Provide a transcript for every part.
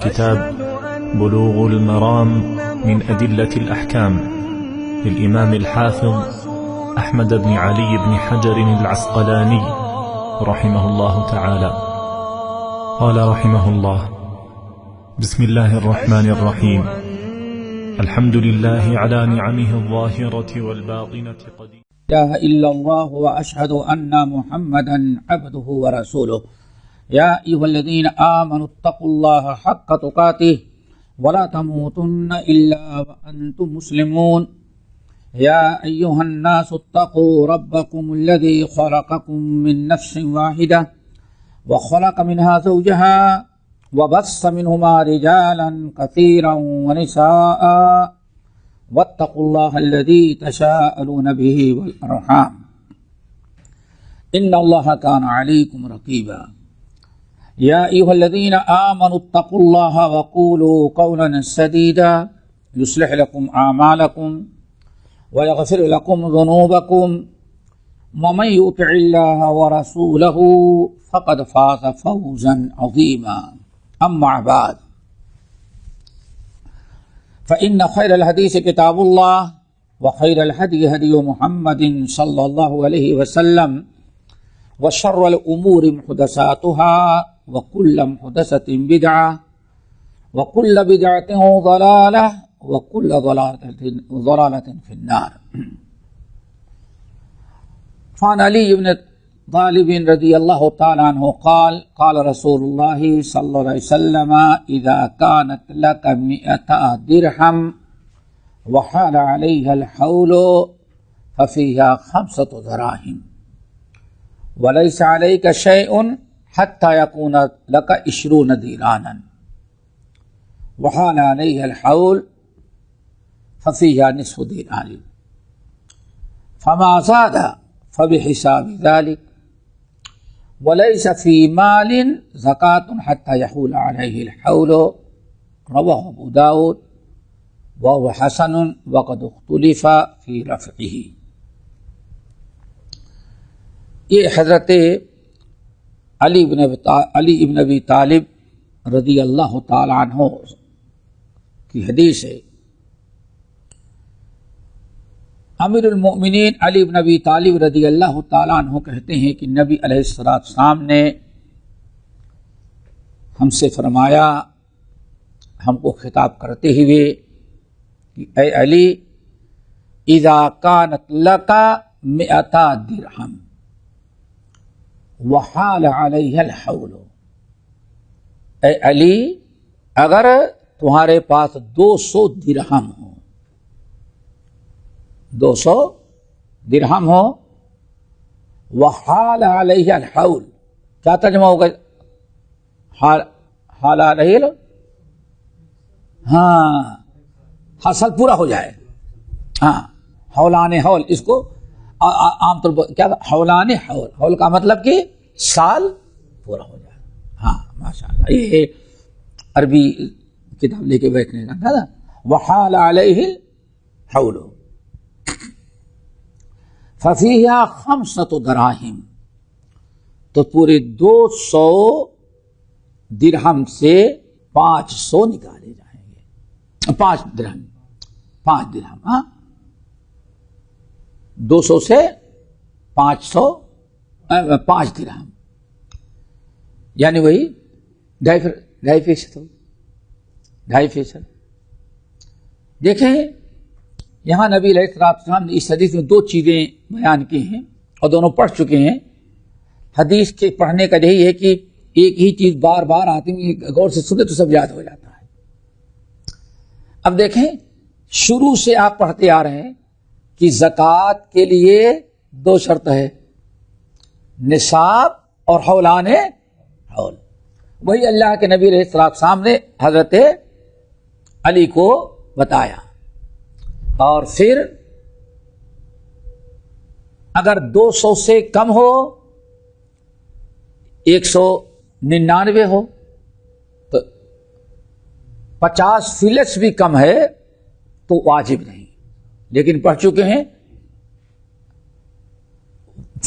كتاب بلوغ المرام من أدلة الأحكام للإمام الحافظ أحمد بن علي بن حجر العسقلاني رحمه الله تعالى. قال رحمه الله: بسم الله الرحمن الرحيم. الحمد لله على نعمه الظاهرة والباطنة قدير. لا إله إلا الله وأشهد أن محمدا عبده ورسوله. يا أيها الذين آمنوا اتقوا الله حق تقاته ولا تموتن إلا وأنتم مسلمون. يا أيها الناس اتقوا ربكم الذي خلقكم من نفس واحدة وخلق منها زوجها وبث منهما رجالا كثيرا ونساء واتقوا الله الذي تساءلون به والأرحام إن الله كان عليكم رقيبا. يا أيها الذين آمنوا اتقوا الله وقولوا قولا سديدا يصلح لكم أعمالكم ويغفر لكم ذنوبكم ومن يطع الله ورسوله فقد فاز فوزا عظيما. أما بعد فإن خير الحديث كتاب الله وخير الهدي هدي محمد صلى الله عليه وسلم وشر الأمور محدثاتها وكل محدثة بدعة وكل بدعة ضلالة وكل ضلالة في النار. فعن علي بن طالب رضي الله تعالى عنه قال: قال رسول الله صلى الله عليه وسلم: إذا كانت لك 100 درهم وحال عليها الحول ففيها 5 دراهم وليس عليك شيء حتى يكون لك 20 دينارا وحال عليها الحول ففيها نصف دينار فما زاد فبحساب ذلك وليس في مال زكاة حتى يحول عليه الحول. رواه أبو داود وهو حسن وقد اختلف في رفعه. یہ حضرت علی ابن ابی طالب رضی اللہ تعالی عنہ کی حدیث ہے. امیر المؤمنین علی بن ابی طالب رضی اللہ تعالیٰ عنہ کہتے ہیں کہ نبی علیہ السلام نے ہم سے فرمایا، ہم کو خطاب کرتے ہوئے کہ اے علی، اذا کانت لک 100 درہم وحال علیہ الحول. اے علی، اگر تمہارے پاس 200 درہم ہو، 200 درہم ہو، وحال علیہ الحول، کیا ترجمہ ہوگا؟ حال علیہ، حاصل پورا ہو جائے. حولان حول، اس کو عام طور پر کیا حولان حول، حول کا مطلب کہ سال پورا ہو جائے. ماشاءاللہ، یہ عربی کتاب لے کے بیٹھنے کا تھا. وحال علیہ الحول ففیہا 5 دراہم، تو پورے 200 درہم سے 500 نکالے جائیں گے. 5 درہم 200 سے 500، 5 درہم یعنی وہی 2.5%. دیکھیں، یہاں نبی علیہ السلام نے اس حدیث میں 2 چیزیں بیان کی ہیں اور دونوں پڑھ چکے ہیں. حدیث کے پڑھنے کا یہی ہے کہ ایک ہی چیز بار بار آدمی غور سے سنے تو سب یاد ہو جاتا ہے. اب دیکھیں، شروع سے آپ پڑھتے آ رہے ہیں کہ زکوٰۃ کے لیے 2 شرط ہے، نصاب اور حولان حول. وہی اللہ کے نبی علیہ السلام نے حضرت علی کو بتایا. اور پھر اگر 200 سے کم ہو، 199 ہو، تو 50% بھی کم ہے تو واجب نہیں. لیکن پڑھ چکے ہیں،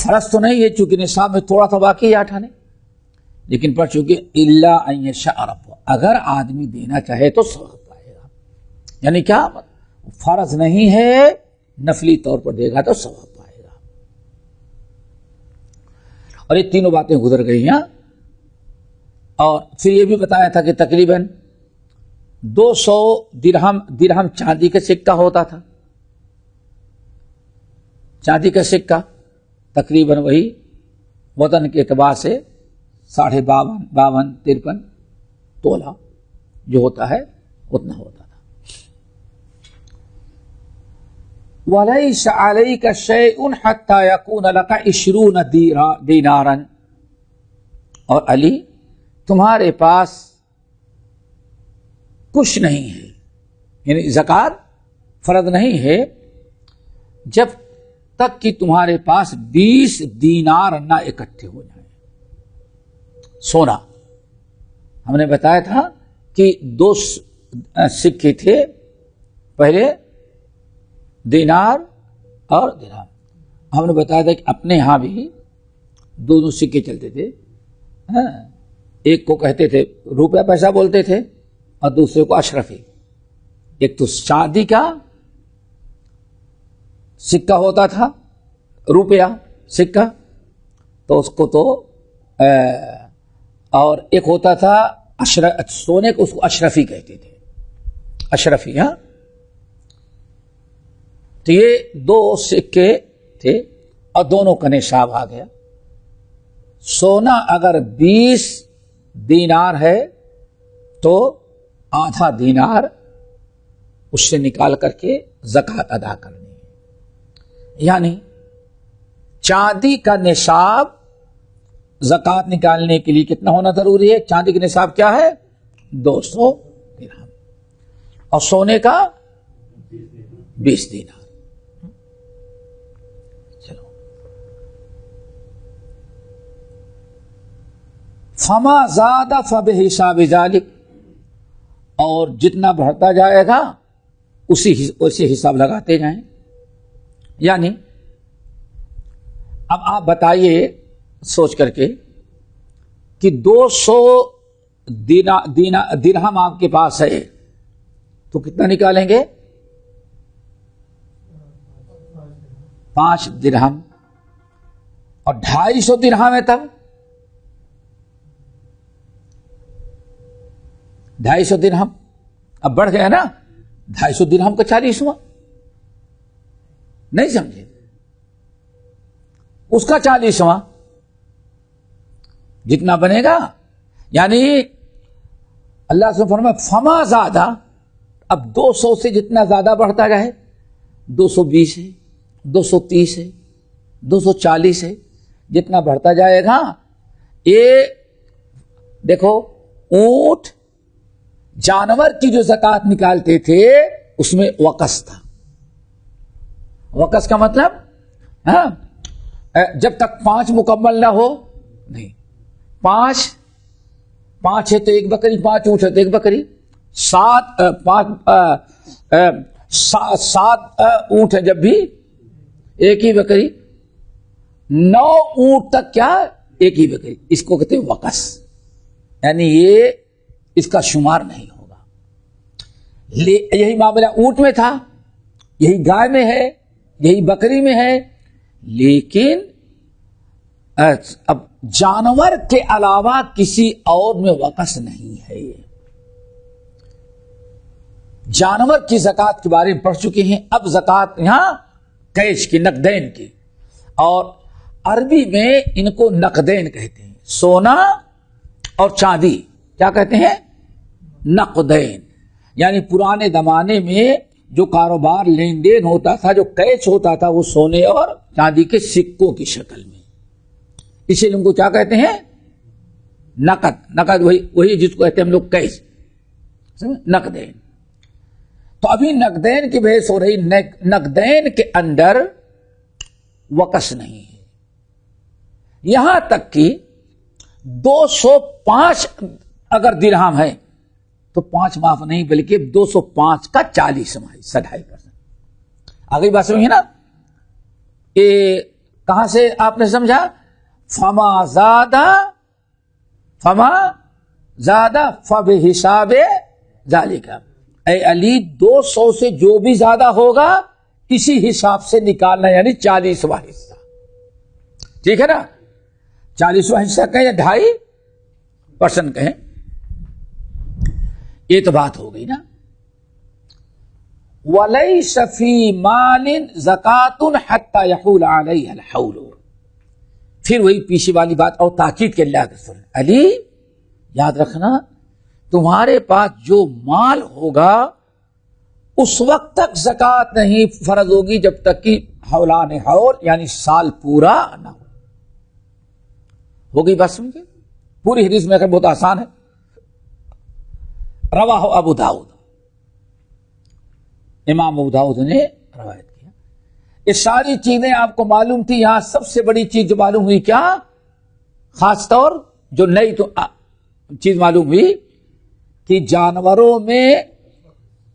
فرض تو نہیں ہے، چونکہ نصاب میں تھوڑا سا باقی ہے 8 آنے. لیکن پڑھ چکے الا ان یشاء رب، اگر آدمی دینا چاہے تو ثواب پائے گا. یعنی کیا فرض نہیں ہے، نفلی طور پر دے گا تو ثواب پائے گا. اور یہ تینوں باتیں گزر گئی ہیں. اور پھر یہ بھی بتایا تھا کہ تقریباً 200 درہم چاندی کا سکہ ہوتا تھا. چاندی کا سکہ تقریباً وہی وزن کے اعتبار سے 52-53 تولہ جو ہوتا ہے اتنا ہوتا تھا. وَلَيْسَ عَلَيْكَ شَيْءٌ حَتَّى يَكُونَ لَكَ 20 دینارا، اور علی تمہارے پاس کچھ نہیں ہے، یعنی زکوٰۃ فرض نہیں ہے جب تک کہ تمہارے پاس 20 دینار نہ اکٹھے ہو جائیں. سونا ہم نے بتایا تھا کہ 2 سکے تھے، پہلے دینار اور درہم. ہم نے بتایا تھا کہ اپنے ہاں بھی 2 سکے چلتے تھے. ایک کو کہتے تھے روپیہ پیسہ بولتے تھے اور دوسرے کو اشرفی. ایک تو چاندی کا سکہ ہوتا تھا، روپیہ سکہ، تو اس کو تو اور ایک ہوتا تھا سونے کو، اس کو اشرفی کہتے تھے. اشرفی، ہاں. تو یہ 2 سکے تھے اور دونوں کا نصاب آ گیا. سونا اگر 20 دینار ہے تو آدھا دینار اس سے نکال کر کے زکوٰۃ ادا کرنی ہے. یعنی چاندی کا نصاب زکوٰۃ نکالنے کے لیے کتنا ہونا ضروری ہے؟ چاندی کا نصاب کیا ہے؟ 200 درہم، اور سونے کا 20 دینار. چلو، فما زاد فبحساب ذلک، اور جتنا بڑھتا جائے گا اسی حساب لگاتے جائیں. یعنی اب آپ بتائیے سوچ کر کے کہ 200 درہم آپ کے پاس ہے تو کتنا نکالیں گے؟ 5 درہم، اور 250 درہم ہے تب 250 درہم. اب بڑھ گیا نا، 250 درہم کا 40 ہوا. نہیں سمجھے؟ اس کا 40 ہوا جتنا بنے گا. یعنی اللہ سے فرمایا فما زیادہ، اب 200 سے جتنا زیادہ بڑھتا جائے، 220 ہے، 230 ہے، 240 ہے، جتنا بڑھتا جائے گا. یہ دیکھو، اونٹ جانور کی جو زکوٰۃ نکالتے تھے اس میں وقص تھا. وقص کا مطلب جب تک 5 مکمل نہ ہو نہیں. 5 ہے تو 1 بکری، 5 اونٹ ہے تو 1 بکری، 7 اونٹ ہے جب بھی 1 ہی بکری، 9 اونٹ تک کیا 1 ہی بکری. اس کو کہتے ہیں وقص. یعنی یہ اس کا شمار نہیں ہوگا. یہی معاملہ اونٹ میں تھا، یہی گائے میں ہے، یہی بکری میں ہے. لیکن اب جانور کے علاوہ کسی اور میں وقص نہیں ہے. جانور کی زکوٰۃ کے بارے میں پڑھ چکے ہیں. اب زکوٰۃ یہاں کیش کی، نقدین کی، اور عربی میں ان کو نقدین کہتے ہیں. سونا اور چاندی کیا کہتے ہیں؟ نقدین. یعنی پرانے زمانے میں جو کاروبار لین دین ہوتا تھا، جو کیش ہوتا تھا، وہ سونے اور چاندی کے سکوں کی شکل میں. اسی لیے ان کو کیا کہتے ہیں؟ نقد. نقد وہی جس کو کہتے ہیں ہم لوگ کیش، نقدین. تو ابھی نقدین کی بحث ہو رہی. نقدین کے اندر وقص نہیں ہے. یہاں تک کہ 205 اگر درہم ہے تو 5 معاف نہیں، بلکہ 205 کا 40 2.5%. آگے بات سمجھے نا؟ یہ کہاں سے آپ نے سمجھا؟ فما زادہ فما زیادہ فبحساب ذالک، اے علی 200 سے جو بھی زیادہ ہوگا اسی حساب سے نکالنا، یعنی 40واں حصہ، ٹھیک ہے نا، 40واں حصہ کہیں یا 2.5% کہیں، یہ تو بات ہو گئی نا۔ وَلَيْسَ فِي مَالٍ زَكَاةٌ حَتَّى يَحُولَ عَلَيْهَا الْحَوْلُ، پھر وہی پیچھے والی بات اور تاکید کے اللہ کے رسول، علی یاد رکھنا تمہارے پاس جو مال ہوگا اس وقت تک زکوٰۃ نہیں فرض ہوگی جب تک کہ حولان حول یعنی سال پورا نہ ہو گئی۔ بات سمجھے، پوری حدیث میں بہت آسان ہے۔ رواہ ابو داؤد، امام ابو داؤد نے روایت کیا۔ یہ ساری چیزیں آپ کو معلوم تھی، یہاں سب سے بڑی چیز جو معلوم ہوئی کیا، خاص طور جو نئی تو چیز معلوم ہوئی کہ جانوروں میں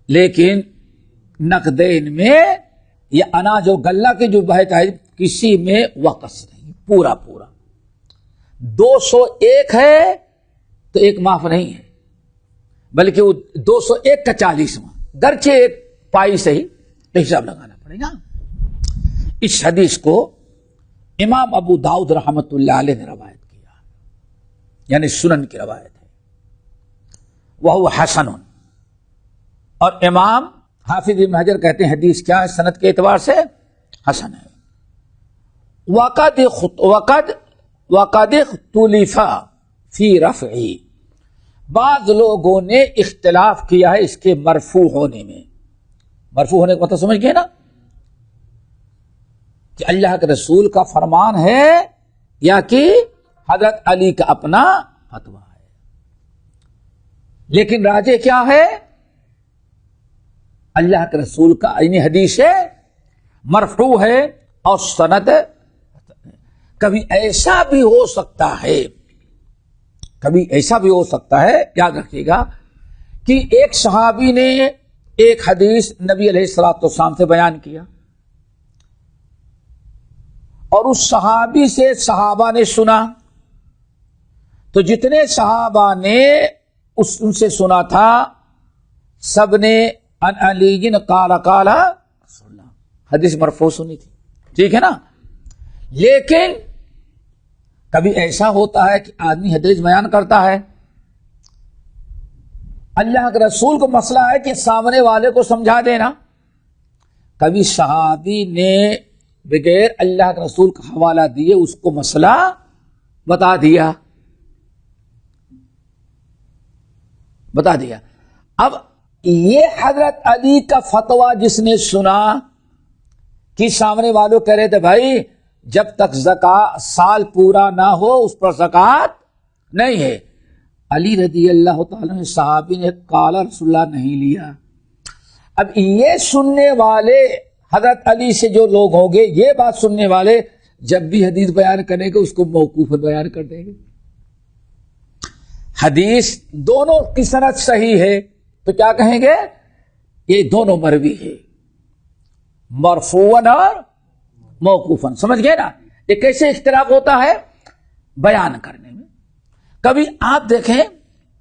لیکن نقدین میں یا اناج و غلہ کے جو بہت ہے کسی میں وقص نہیں، پورا 201 ہے تو ایک معاف نہیں ہے، بلکہ وہ 201 کا 40واں، گرچہ ایک پائی سے ہی تو حساب لگانا پڑے گا۔ اس حدیث کو امام ابو داؤد رحمت اللہ علیہ نے روایت کیا، یعنی سنن کی روایت ہے، وہ حسن، اور امام حافظ ابن حجر کہتے ہیں حدیث کیا ہے، سند کے اعتبار سے حسن ہے۔ وقد اختلف فی رفعی، بعض لوگوں نے اختلاف کیا ہے اس کے مرفوع ہونے میں۔ مرفوع ہونے کا مطلب سمجھ گئے نا، کہ اللہ کے رسول کا فرمان ہے یا کہ حضرت علی کا اپنا فتویٰ ہے، لیکن راجح کیا ہے، اللہ کے رسول کا یعنی حدیث ہے، مرفوع ہے، اور سند کبھی ایسا بھی ہو سکتا ہے، کبھی ایسا بھی ہو سکتا ہے، یاد رکھیے گا کہ ایک صحابی نے ایک حدیث نبی علیہ الصلوۃ والسلام سے بیان کیا، اور اس صحابی سے صحابہ نے سنا، تو جتنے صحابہ نے ان سے سنا تھا سب نے ان علی قال قال رسول اللہ، حدیث مرفوع سنی تھی، ٹھیک ہے نا۔ لیکن کبھی ایسا ہوتا ہے کہ آدمی حدیث بیان کرتا ہے، اللہ کے رسول کو مسئلہ ہے کہ سامنے والے کو سمجھا دینا، کبھی صحابی نے بغیر اللہ کے رسول کا حوالہ دیے اس کو مسئلہ بتا دیا۔ اب یہ حضرت علی کا فتویٰ جس نے سنا کہ سامنے والوں کہہ رہے تھے بھائی جب تک سال پورا نہ ہو اس پر زکوٰۃ نہیں ہے، علی رضی اللہ تعالیٰ صحابی نے قال رسول اللہ نہیں لیا۔ اب یہ سننے والے حضرت علی سے جو لوگ ہوں گے، یہ بات سننے والے جب بھی حدیث بیان کریں گے اس کو موقوف بیان کر دیں گے۔ حدیث دونوں کی سند صحیح ہے تو کیا کہیں گے، یہ دونوں مروی ہے، مرفوعاً اور موقوفاً، سمجھ گئے نا۔ یہ کیسے اختلاف ہوتا ہے بیان کرنے میں۔ کبھی آپ دیکھیں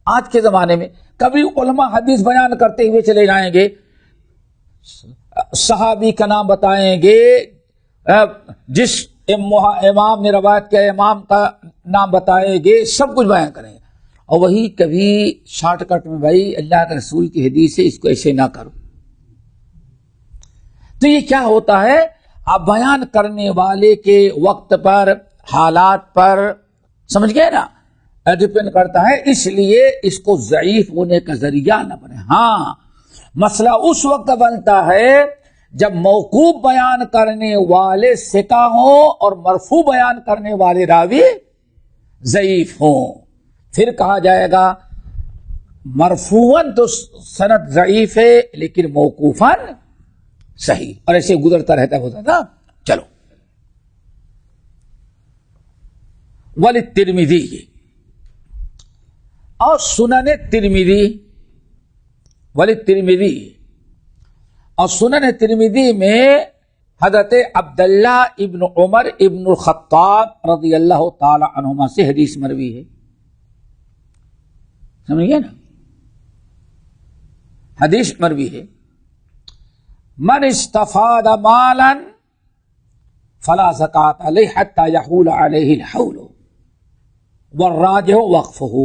آج کے زمانے میں کبھی علماء حدیث بیان کرتے ہوئے چلے جائیں گے، صحابی کا نام بتائیں گے، جس امام نے روایت کیا امام کا نام بتائیں گے، سب کچھ بیان کریں گے، اور وہی کبھی شارٹ کٹ میں بھائی اللہ کے رسول کی حدیث ہے اس کو ایسے نہ کرو۔ تو یہ کیا ہوتا ہے، آپ بیان کرنے والے کے وقت پر حالات پر سمجھ گئے نا ڈپینڈ کرتا ہے، اس لیے اس کو ضعیف ہونے کا ذریعہ نہ بنے۔ ہاں مسئلہ اس وقت بنتا ہے جب موقوف بیان کرنے والے ثقہ ہوں اور مرفوع بیان کرنے والے راوی ضعیف ہوں، پھر کہا جائے گا مرفوعاً تو سند ضعیف ہے لیکن موقوفاً صحیح، اور ایسے گزرتا رہتا نا۔ چلو وللترمذی اور سنن ترمذی، وللترمذی اور سنن ترمذی میں حضرت عبداللہ ابن عمر ابن الخطاب رضی اللہ تعالی عنہما سے حدیث مروی ہے۔ سمجھ گئے نا؟ حدیث مروی ہے من استفاد مالا فلا زکات علیہ حتی یحول علیہ الحول والراجح وقفہ.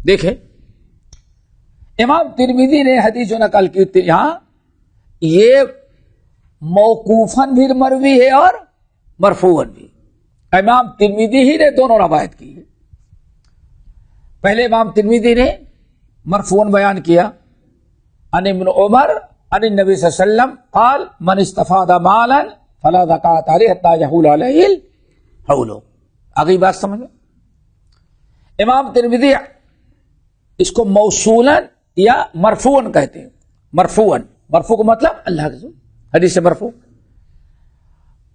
دیکھیں امام ترمذی نے حدیث جو نقل کی تھی یہاں، یہ موقوفاً بھی مروی ہے اور مرفوعاً بھی. امام ترمذی ہی نے دونوں روایت کی ہے. پہلے امام ترمذی نے مرفوعاً بیان کیا عن ابن عمر عن النبی صلی اللہ علیہ وسلم قال من استفاد مالا فلا زکات علیہ حتی یحول علیہ الحول. آگئی بات سمجھ میں؟ امام ترمذی اس کو موصولاً یا مرفوعاً کہتے ہیں. مرفوعاً، مرفوع کا مطلب اللہ کے رسول، حدیث سے مرفوع.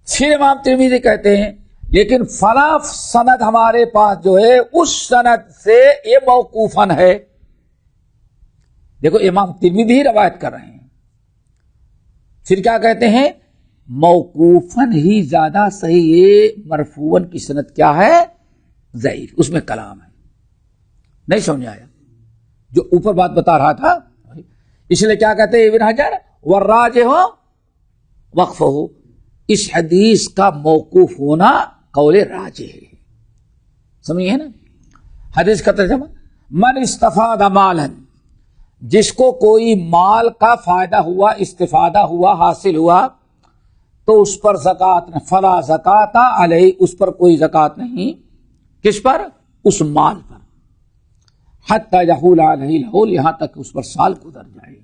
پھر امام ترمذی کہتے ہیں لیکن فلاں سند ہمارے پاس جو ہے اس سند سے یہ موقوفاً ہے. دیکھو امام ترمذی ہی روایت کر رہے ہیں، پھر کیا کہتے ہیں موقوفاً ہی زیادہ صحیح ہے، مرفوعاً کی سند کیا ہے ضعیف، اس میں کلام ہے. نہیں سمجھ آیا جو اوپر بات بتا رہا تھا؟ اس لیے کیا کہتے ہیں ابن حجر والراجح وقفہ، اس حدیث کا موقوف ہونا قول راجح ہے. سمجھیے نا حدیث کا ترجمہ؟ من استفاد مالا، جس کو کوئی مال کا فائدہ ہوا، استفادہ ہوا، حاصل ہوا، تو اس پر زکات نہیں، فلا زکات علیہ، اس پر کوئی زکات نہیں. کس پر؟ اس مال پر. حتی یحول علیہ الحول، یہاں تک اس پر سال گزر جائے.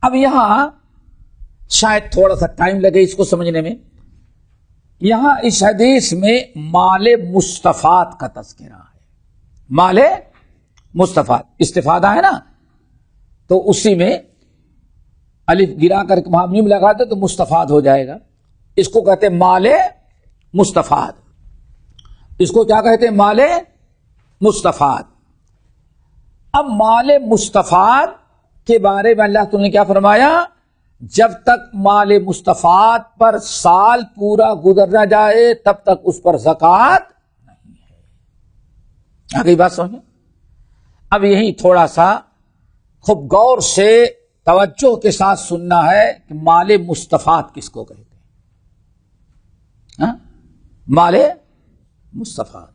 اب یہاں شاید تھوڑا سا ٹائم لگے اس کو سمجھنے میں. یہاں اس حدیث میں مال مستفاد کا تذکرہ ہے. مال مستفاد، استفادہ ہے نا، تو اسی میں الف گرا کر کے میم لگا دے تو مستفاد ہو جائے گا. اس کو کہتے ہیں مال مستفاد. اس کو کیا کہتے ہیں؟ مال مستفاد. اب مال مستفاد کے بارے میں اللہ تعالی نے کیا فرمایا؟ جب تک مال مستفاد پر سال پورا گزر نہ جائے تب تک اس پر زکات نہیں ہے. آگئی بات سمجھیں؟ اب یہی تھوڑا سا خوب غور سے توجہ کے ساتھ سننا ہے کہ مال مستفاد کس کو کہتے ہیں. ہاں؟ مال مستفاد.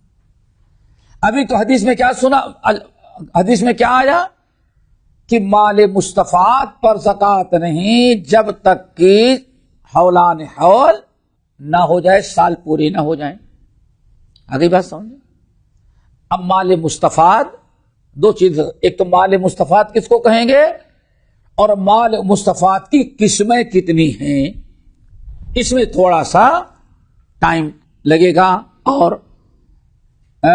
ابھی تو حدیث میں کیا سنا؟ حدیث میں کیا آیا کہ مال مستفاد پر زکات نہیں جب تک کہ حولان حول نہ ہو جائے، سال پورے نہ ہو جائیں. آگئی بات سمجھیں؟ اب مال مستفاد دو چیز، ایک تو مال مستفاد کس کو کہیں گے اور مال مستفاد کی قسمیں کتنی ہیں، اس میں تھوڑا سا ٹائم لگے گا اور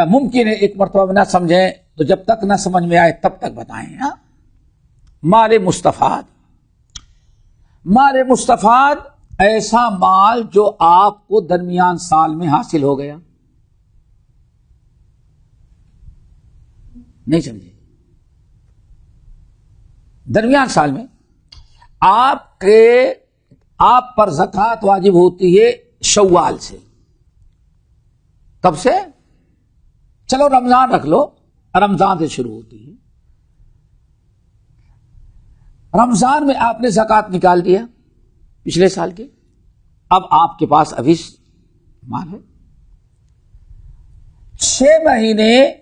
ممکن ہے ایک مرتبہ نہ سمجھیں تو جب تک نہ سمجھ میں آئے تب تک بتائیں. ہاں؟ مال مستفاد، مال مستفاد ایسا مال جو آپ کو درمیان سال میں حاصل ہو گیا. نہیں سمجھے؟ درمیان سال میں آپ پر زکات واجب ہوتی ہے شوال سے. کب سے؟ چلو رمضان رکھ لو، رمضان سے شروع ہوتی ہے. رمضان میں آپ نے زکات نکال دیا پچھلے سال کی، اب آپ کے پاس ابھی مال ہے. 6 مہینے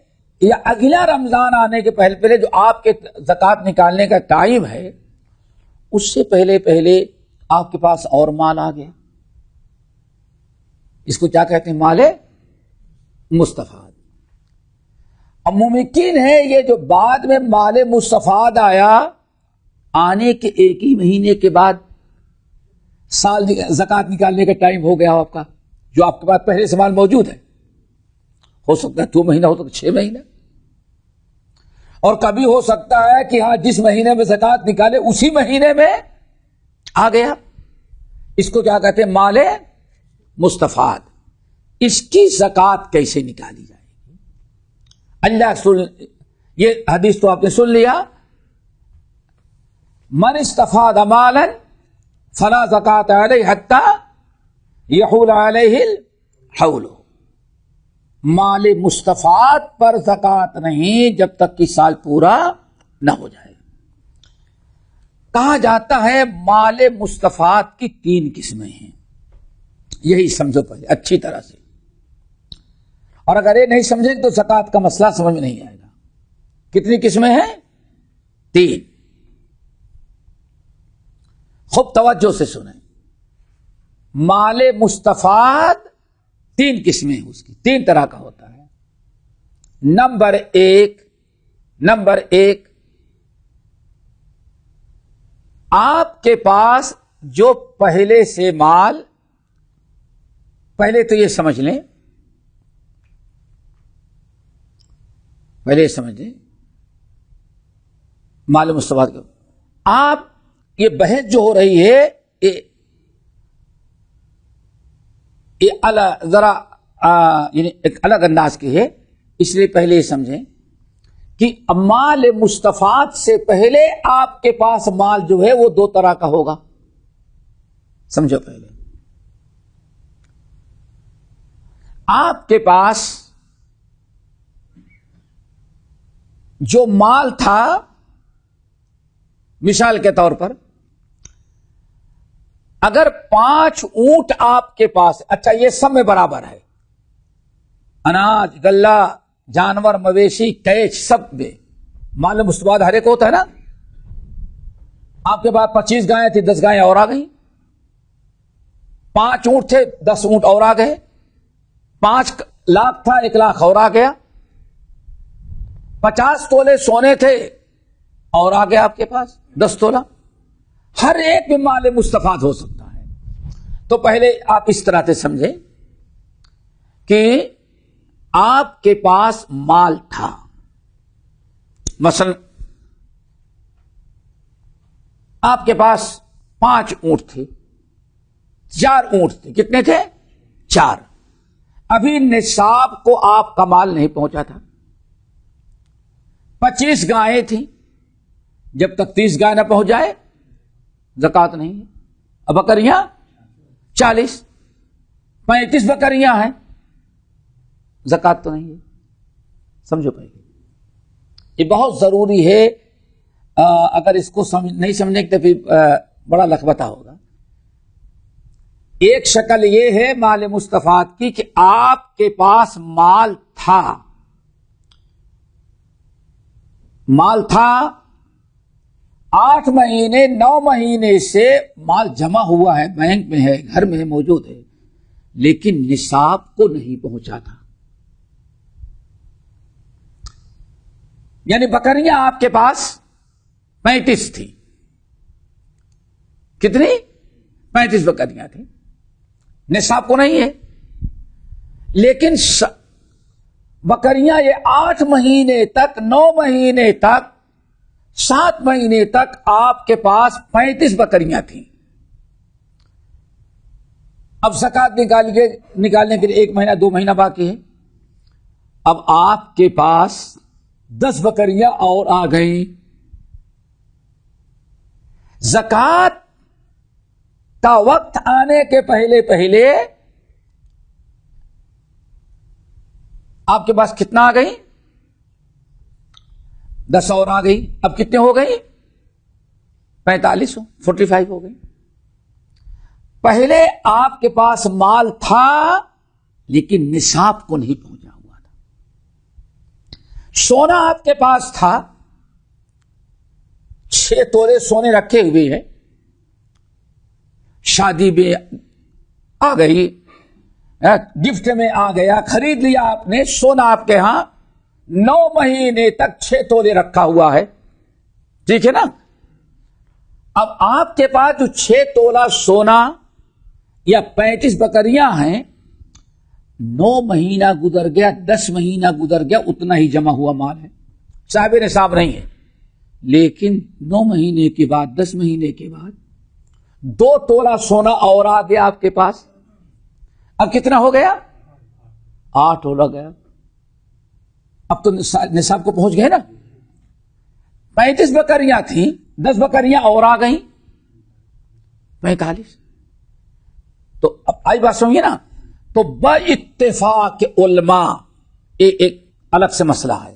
یا اگلا رمضان آنے کے پہلے جو آپ کے زکات نکالنے کا ٹائم ہے اس سے پہلے آپ کے پاس اور مال آ گیا. اس کو کیا کہتے ہیں؟ مال مستفاد. اب ممکن ہے یہ جو بعد میں مال مستفاد آیا، آنے کے ایک ہی مہینے کے بعد سال زکات نکالنے کا ٹائم ہو گیا ہو آپ کا، جو آپ کے پاس پہلے سے مال موجود ہے. ہو سکتا ہے 2 مہینہ، ہو سکتا ہے 6 مہینہ، اور کبھی ہو سکتا ہے کہ ہاں جس مہینے میں زکات نکالے اسی مہینے میں آ گیا. اس کو کیا کہتے ہیں؟ مال مستفاد. اس کی زکات کیسے نکالی جائے گی؟ اللہ یہ حدیث تو آپ نے سن لیا، من استفاد مالا فلا زکات علیہ حتی یحول علیہ الحول. مال مستفاد پر زکات نہیں جب تک کہ سال پورا نہ ہو جائے. کہا جاتا ہے مال مستفاد کی 3 قسمیں ہیں. یہی سمجھو پہلے اچھی طرح سے, اور اگر یہ نہیں سمجھیں تو زکات کا مسئلہ سمجھ میں نہیں آئے گا. کتنی قسمیں ہیں؟ 3. خوب توجہ سے سنیں. مال مستفاد 3 قسمیں ہیں, اس کی 3 طرح کا ہوتا ہے. نمبر ایک آپ کے پاس جو پہلے سے مال, پہلے تو یہ سمجھ لیں, مال مستفاد کو آپ, یہ بحث جو ہو رہی ہے یہ ذرا یعنی ایک الگ انداز کی ہے, اس لیے پہلے یہ سمجھیں کہ مال مستفاد سے پہلے آپ کے پاس مال جو ہے وہ 2 طرح کا ہوگا. سمجھو پہلے آپ کے پاس جو مال تھا, مثال کے طور پر اگر 5 اونٹ آپ کے پاس, اچھا یہ سب میں برابر ہے, اناج, غلہ, جانور, مویشی, کیچ, سب میں مال مستفاد ہر ایک ہوتا ہے نا. آپ کے پاس 25 گائیں تھی, 10 گائیں اور آ گئی. 5 اونٹ تھے, 10 اونٹ اور آ گئے. 5 لاکھ تھا, 1 لاکھ اور آ گیا. 50 تولے سونے تھے اور آ گیا آپ کے پاس 10 تولہ. ہر ایک میں مال مستفاد ہو سکتا ہے. تو پہلے آپ اس طرح سے سمجھیں کہ آپ کے پاس مال تھا, مثلا آپ کے پاس 5 اونٹ تھے, 4 اونٹ تھے. کتنے تھے؟ 4. ابھی نصاب کو آپ کا مال نہیں پہنچا تھا. 25 گائیں تھیں, جب تک 30 گائے نہ پہنچ جائے زکات نہیں ہے. اب بکریاں 40, 35 بکریاں ہیں, زکات تو نہیں ہے. سمجھو پہلے یہ بہت ضروری ہے. اگر اس کو نہیں سمجھنے تو پھر بڑا لخبطہ ہوگا. ایک شکل یہ ہے مال مستفاد کی کہ آپ کے پاس مال تھا, 8 مہینے 9 مہینے سے مال جمع ہوا ہے, بینک میں ہے, گھر میں ہے, موجود ہے, لیکن نصاب کو نہیں پہنچا تھا. یعنی بکریاں آپ کے پاس 35 تھی. کتنی؟ 35 بکریاں تھیں, نصاب کو نہیں ہے. لیکن بکریاں یہ 8 مہینے تک, 9 مہینے تک, 7 مہینے تک آپ کے پاس 35 بکریاں تھیں. اب زکات نکالنے کے لیے 1 مہینہ 2 مہینہ باقی ہے. اب آپ کے پاس 10 بکریاں اور آ گئیں. زکات کا وقت آنے کے پہلے پہلے آپ کے پاس کتنا آ گئی؟ 10 اور آ گئی. اب کتنے ہو گئی؟ 45 ہو گئی. پہلے آپ کے پاس مال تھا لیکن نصاب کو نہیں پہنچا ہوا تھا. سونا آپ کے پاس تھا, 6 تولے سونے رکھے ہوئے ہیں, شادی میں آ گئی, گفٹ میں آ گیا, خرید لیا آپ نے سونا. آپ کے ہاں 9 مہینے تک 6 تولے رکھا ہوا ہے, ٹھیک ہے نا. اب آپ کے پاس جو 6 تولہ سونا یا 35 بکریاں ہیں, 9 مہینہ گزر گیا, 10 مہینہ گزر گیا, اتنا ہی جمع ہوا مال ہے, صاحب نصاب نہیں ہے. لیکن 9 مہینے کے بعد, 10 مہینے کے بعد 2 تولہ سونا اور آ گیا آپ کے پاس. اب کتنا ہو گیا؟ 8 ہو گیا. اب تو نصاب کو پہنچ گئے نا. 35 بکریاں تھیں, 10 بکریاں اور آ گئیں, 45. تو اب آئی بات سمجھیے نا. تو با اتفاق علماء ایک الگ سے مسئلہ ہے.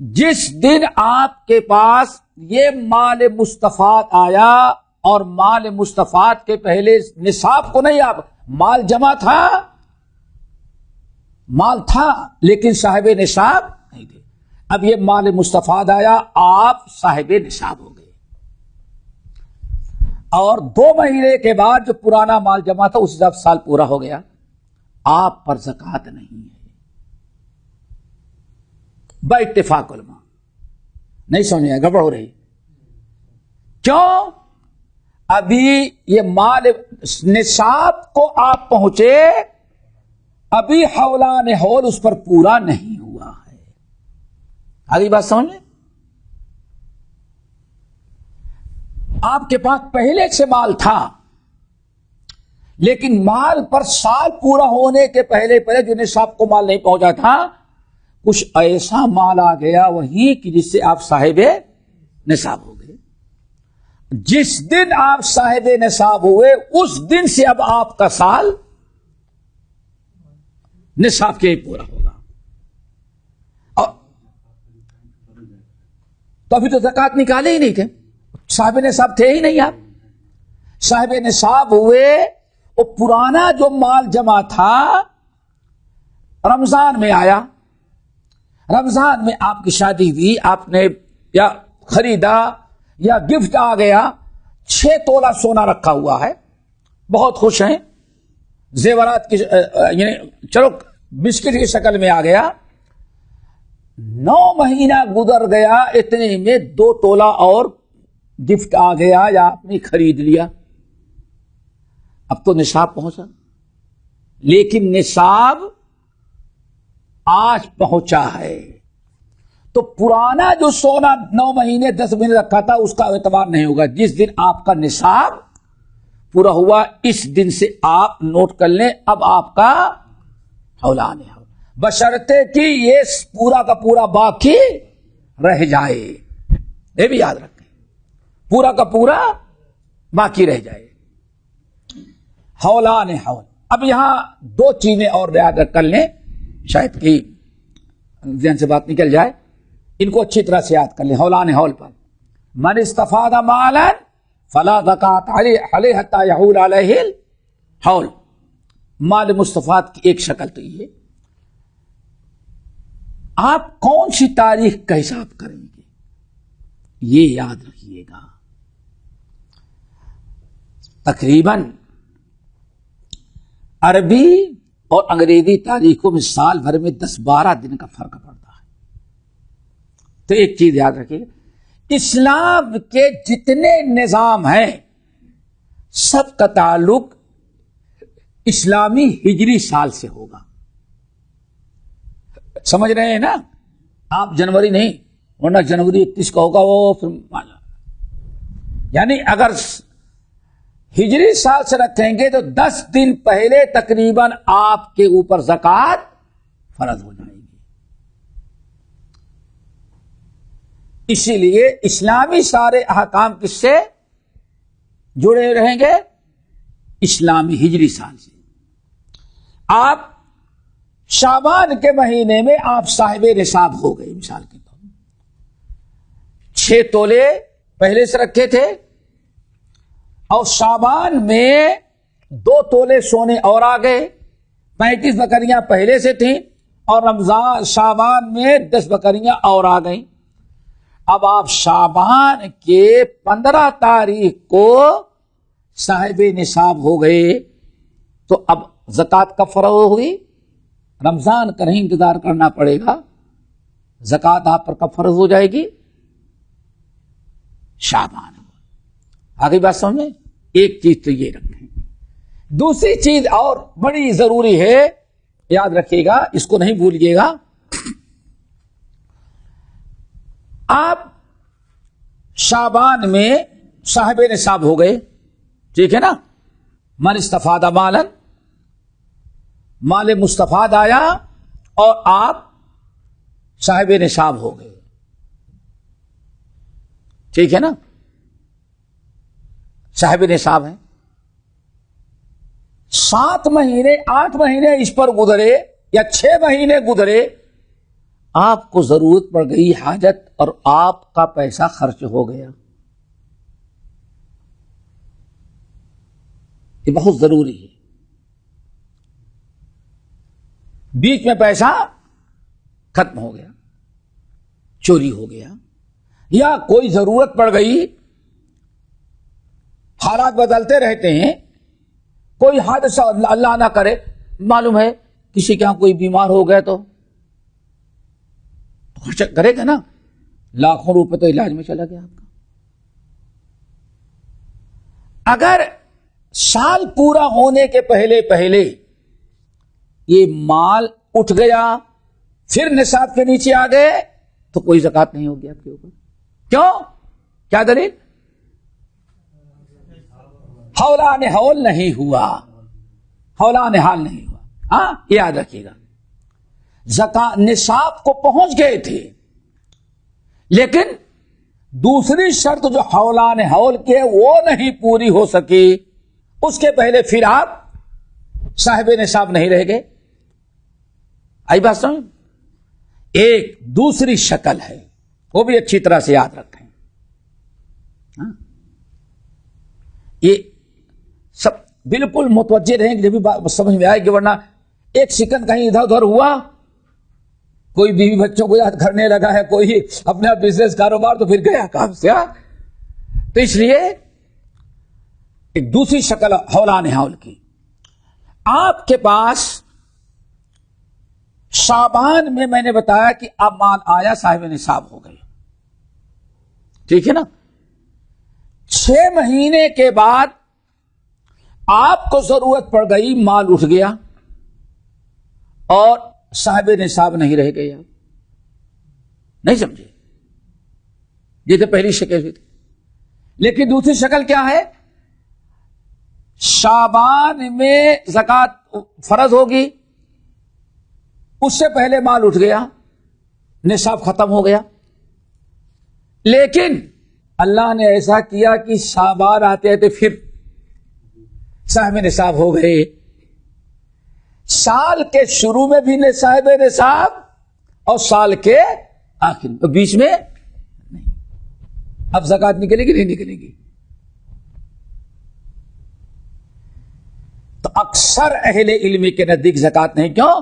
جس دن آپ کے پاس یہ مال مستفاد آیا، اور مال مستفاد کے پہلے نصاب کو نہیں، آپ مال جمع تھا، مال تھا لیکن صاحب نصاب نہیں تھے. اب یہ مال مستفاد آیا، آپ صاحب نصاب ہو گئے، اور 2 مہینے کے بعد جو پرانا مال جمع تھا اس حساب سال پورا ہو گیا، آپ پر زکوٰۃ نہیں ہے با اتفاق علماء. نہیں سمجھ میں گڑبڑ ہو رہی؟ کیوں؟ ابھی یہ مال نصاب کو آپ پہنچے، ابھی حولان حول اس پر پورا نہیں ہوا ہے. آگے بات سمجھ لیں. آپ کے پاس پہلے سے مال تھا، لیکن مال پر سال پورا ہونے کے پہلے جو نصاب کو مال نہیں پہنچا تھا، کچھ ایسا مال آ گیا وہی کہ جس سے آپ صاحب نصاب ہو گئے. جس دن آپ صاحب نصاب ہوئے اس دن سے اب آپ کا سال نصاب کے پورا ہوگا. اور تو ابھی تو زکوٰۃ نکالے ہی نہیں تھے، صاحب نصاب تھے ہی نہیں. آپ صاحب نصاب ہوئے، وہ پرانا جو مال جمع تھا رمضان میں آیا، رمضان میں آپ کی شادی ہوئی، آپ نے یا خریدا یا گفٹ آ گیا، 6 تولہ سونا رکھا ہوا ہے، بہت خوش ہیں، زیورات کی یعنی چلو بسکٹ کی شکل میں آ گیا. 9 مہینہ گزر گیا، اتنے میں 2 تولہ اور گفٹ آ گیا یا آپ نے خرید لیا. اب تو نصاب پہنچا، لیکن نصاب آج پہنچا ہے، تو پرانا جو سونا 9 مہینے 10 مہینے رکھا تھا اس کا اعتبار نہیں ہوگا. جس دن آپ کا نصاب پورا ہوا اس دن سے آپ نوٹ کر لیں اب آپ کا حولان ہے، بشرطے کہ یہ پورا کا پورا باقی رہ جائے. یہ بھی یاد رکھیں، پورا کا پورا باقی رہ جائے. حولان حول. اب یہاں 2 چیزیں اور یاد کر لیں، شاید کہ ذہن سے بات نکل جائے، ان کو اچھی طرح سے یاد کر لیں. حولان حول پر من استفاد مالا فلا زکوٰۃ علیہ حتی یحول علیہ الحول. مال مستفاد کی ایک شکل تو یہ، آپ کون سی تاریخ کا حساب کریں گے یہ یاد رکھیے گا. تقریباً عربی اور انگریزی تاریخوں میں سال بھر میں 10-12 دن کا فرق پڑتا ہے. تو ایک چیز یاد رکھیے گا، اسلام کے جتنے نظام ہیں سب کا تعلق اسلامی ہجری سال سے ہوگا. سمجھ رہے ہیں نا؟ آپ جنوری نہیں، ورنہ جنوری 31 کا ہوگا وہ پھر، یعنی اگر ہجری سال سے رکھیں گے تو 10 دن پہلے تقریباً آپ کے اوپر زکوٰۃ فرض ہو جائے گی. اسی لیے اسلامی سارے احکام کس سے جڑے رہیں گے؟ اسلامی ہجری سال سے. آپ شعبان کے مہینے میں آپ صاحب نصاب ہو گئے، مثال کے طور 6 تولے پہلے سے رکھے تھے، اور شعبان میں 2 تولے سونے اور آ گئے، 35 بکریاں پہلے سے تھیں، اور رمضان شعبان میں 10 بکریاں اور آ گئیں. اب آپ شعبان کے 15 تاریخ کو صاحب نصاب ہو گئے، تو اب زکوٰۃ کب فرض ہوگی؟ رمضان کا نہیں انتظار کرنا پڑے گا. زکوٰۃ آپ پر کب فرض ہو جائے گی؟ شعبان. آگے بات سمجھ میں؟ ایک چیز تو یہ رکھیں. دوسری چیز اور بڑی ضروری ہے، یاد رکھیے گا، اس کو نہیں بھولیے گا. آپ شعبان میں صاحب نصاب ہو گئے، ٹھیک ہے نا؟ من استفاد مالا، مال مستفاد آیا اور آپ صاحب نصاب ہو گئے، ٹھیک ہے نا؟ صاحب نصاب ہے. 7 مہینے 8 مہینے اس پر گزرے، یا 6 مہینے گزرے، آپ کو ضرورت پڑ گئی حاجت اور آپ کا پیسہ خرچ ہو گیا، یہ بہت ضروری ہے. بیچ میں پیسہ ختم ہو گیا، چوری ہو گیا، یا کوئی ضرورت پڑ گئی، حالات بدلتے رہتے ہیں، کوئی حادثہ اللہ نہ کرے، معلوم ہے کسی کے یہاں کوئی بیمار ہو گیا تو خرچ کرے گا نا، لاکھوں روپے تو علاج میں چلا گیا آپ کا. اگر سال پورا ہونے کے پہلے پہلے یہ مال اٹھ گیا، پھر نصاب کے نیچے آ گئے، تو کوئی زکات نہیں ہوگی آپ کے اوپر. کیوں؟ کیا دلیل؟ حولان حول نہیں ہوا، حولان حال نہیں ہوا. ہاں یاد رکھیے گا، زکات نصاب کو پہنچ گئے تھے، لیکن دوسری شرط جو حولان حول کے وہ نہیں پوری ہو سکی، اس کے پہلے پھر آپ صاحب نصاب نہیں رہ گئے. آئی بات سمجھ؟ ایک دوسری شکل ہے، وہ بھی اچھی طرح سے یاد رکھیں. یہ سب بالکل متوجہ رہیں گے جب بھی بات سمجھ میں آئے گی، ورنہ ایک سیکنڈ کہیں ادھر ادھر ہوا، کوئی بیوی بچوں کو یاد کرنے لگا ہے، کوئی اپنا بزنس کاروبار، تو پھر گیا کام سے. تو اس لیے ایک دوسری شکل حولان حول کی. آپ کے پاس شعبان میں نے بتایا کہ اب مال آیا، صاحب نصاب ہو گئے، ٹھیک ہے نا. 6 مہینے کے بعد آپ کو ضرورت پڑ گئی، مال اٹھ گیا اور صاحب نصاب نہیں رہ گئے. آپ نہیں سمجھے؟ یہ تو پہلی شکل ہوئی تھی. لیکن دوسری شکل کیا ہے؟ شعبان میں زکات فرض ہوگی، اس سے پہلے مال اٹھ گیا، نصاب ختم ہو گیا، لیکن اللہ نے ایسا کیا کہ شعبان آتے آتے پھر صاحب نصاب ہو گئے. سال کے شروع میں بھی صاحب نصاب اور سال کے آخر میں، بیچ میں نہیں. اب زکات نکلے گی نہیں نکلے گی؟ تو اکثر اہل علم کے نزدیک زکات نہیں. کیوں؟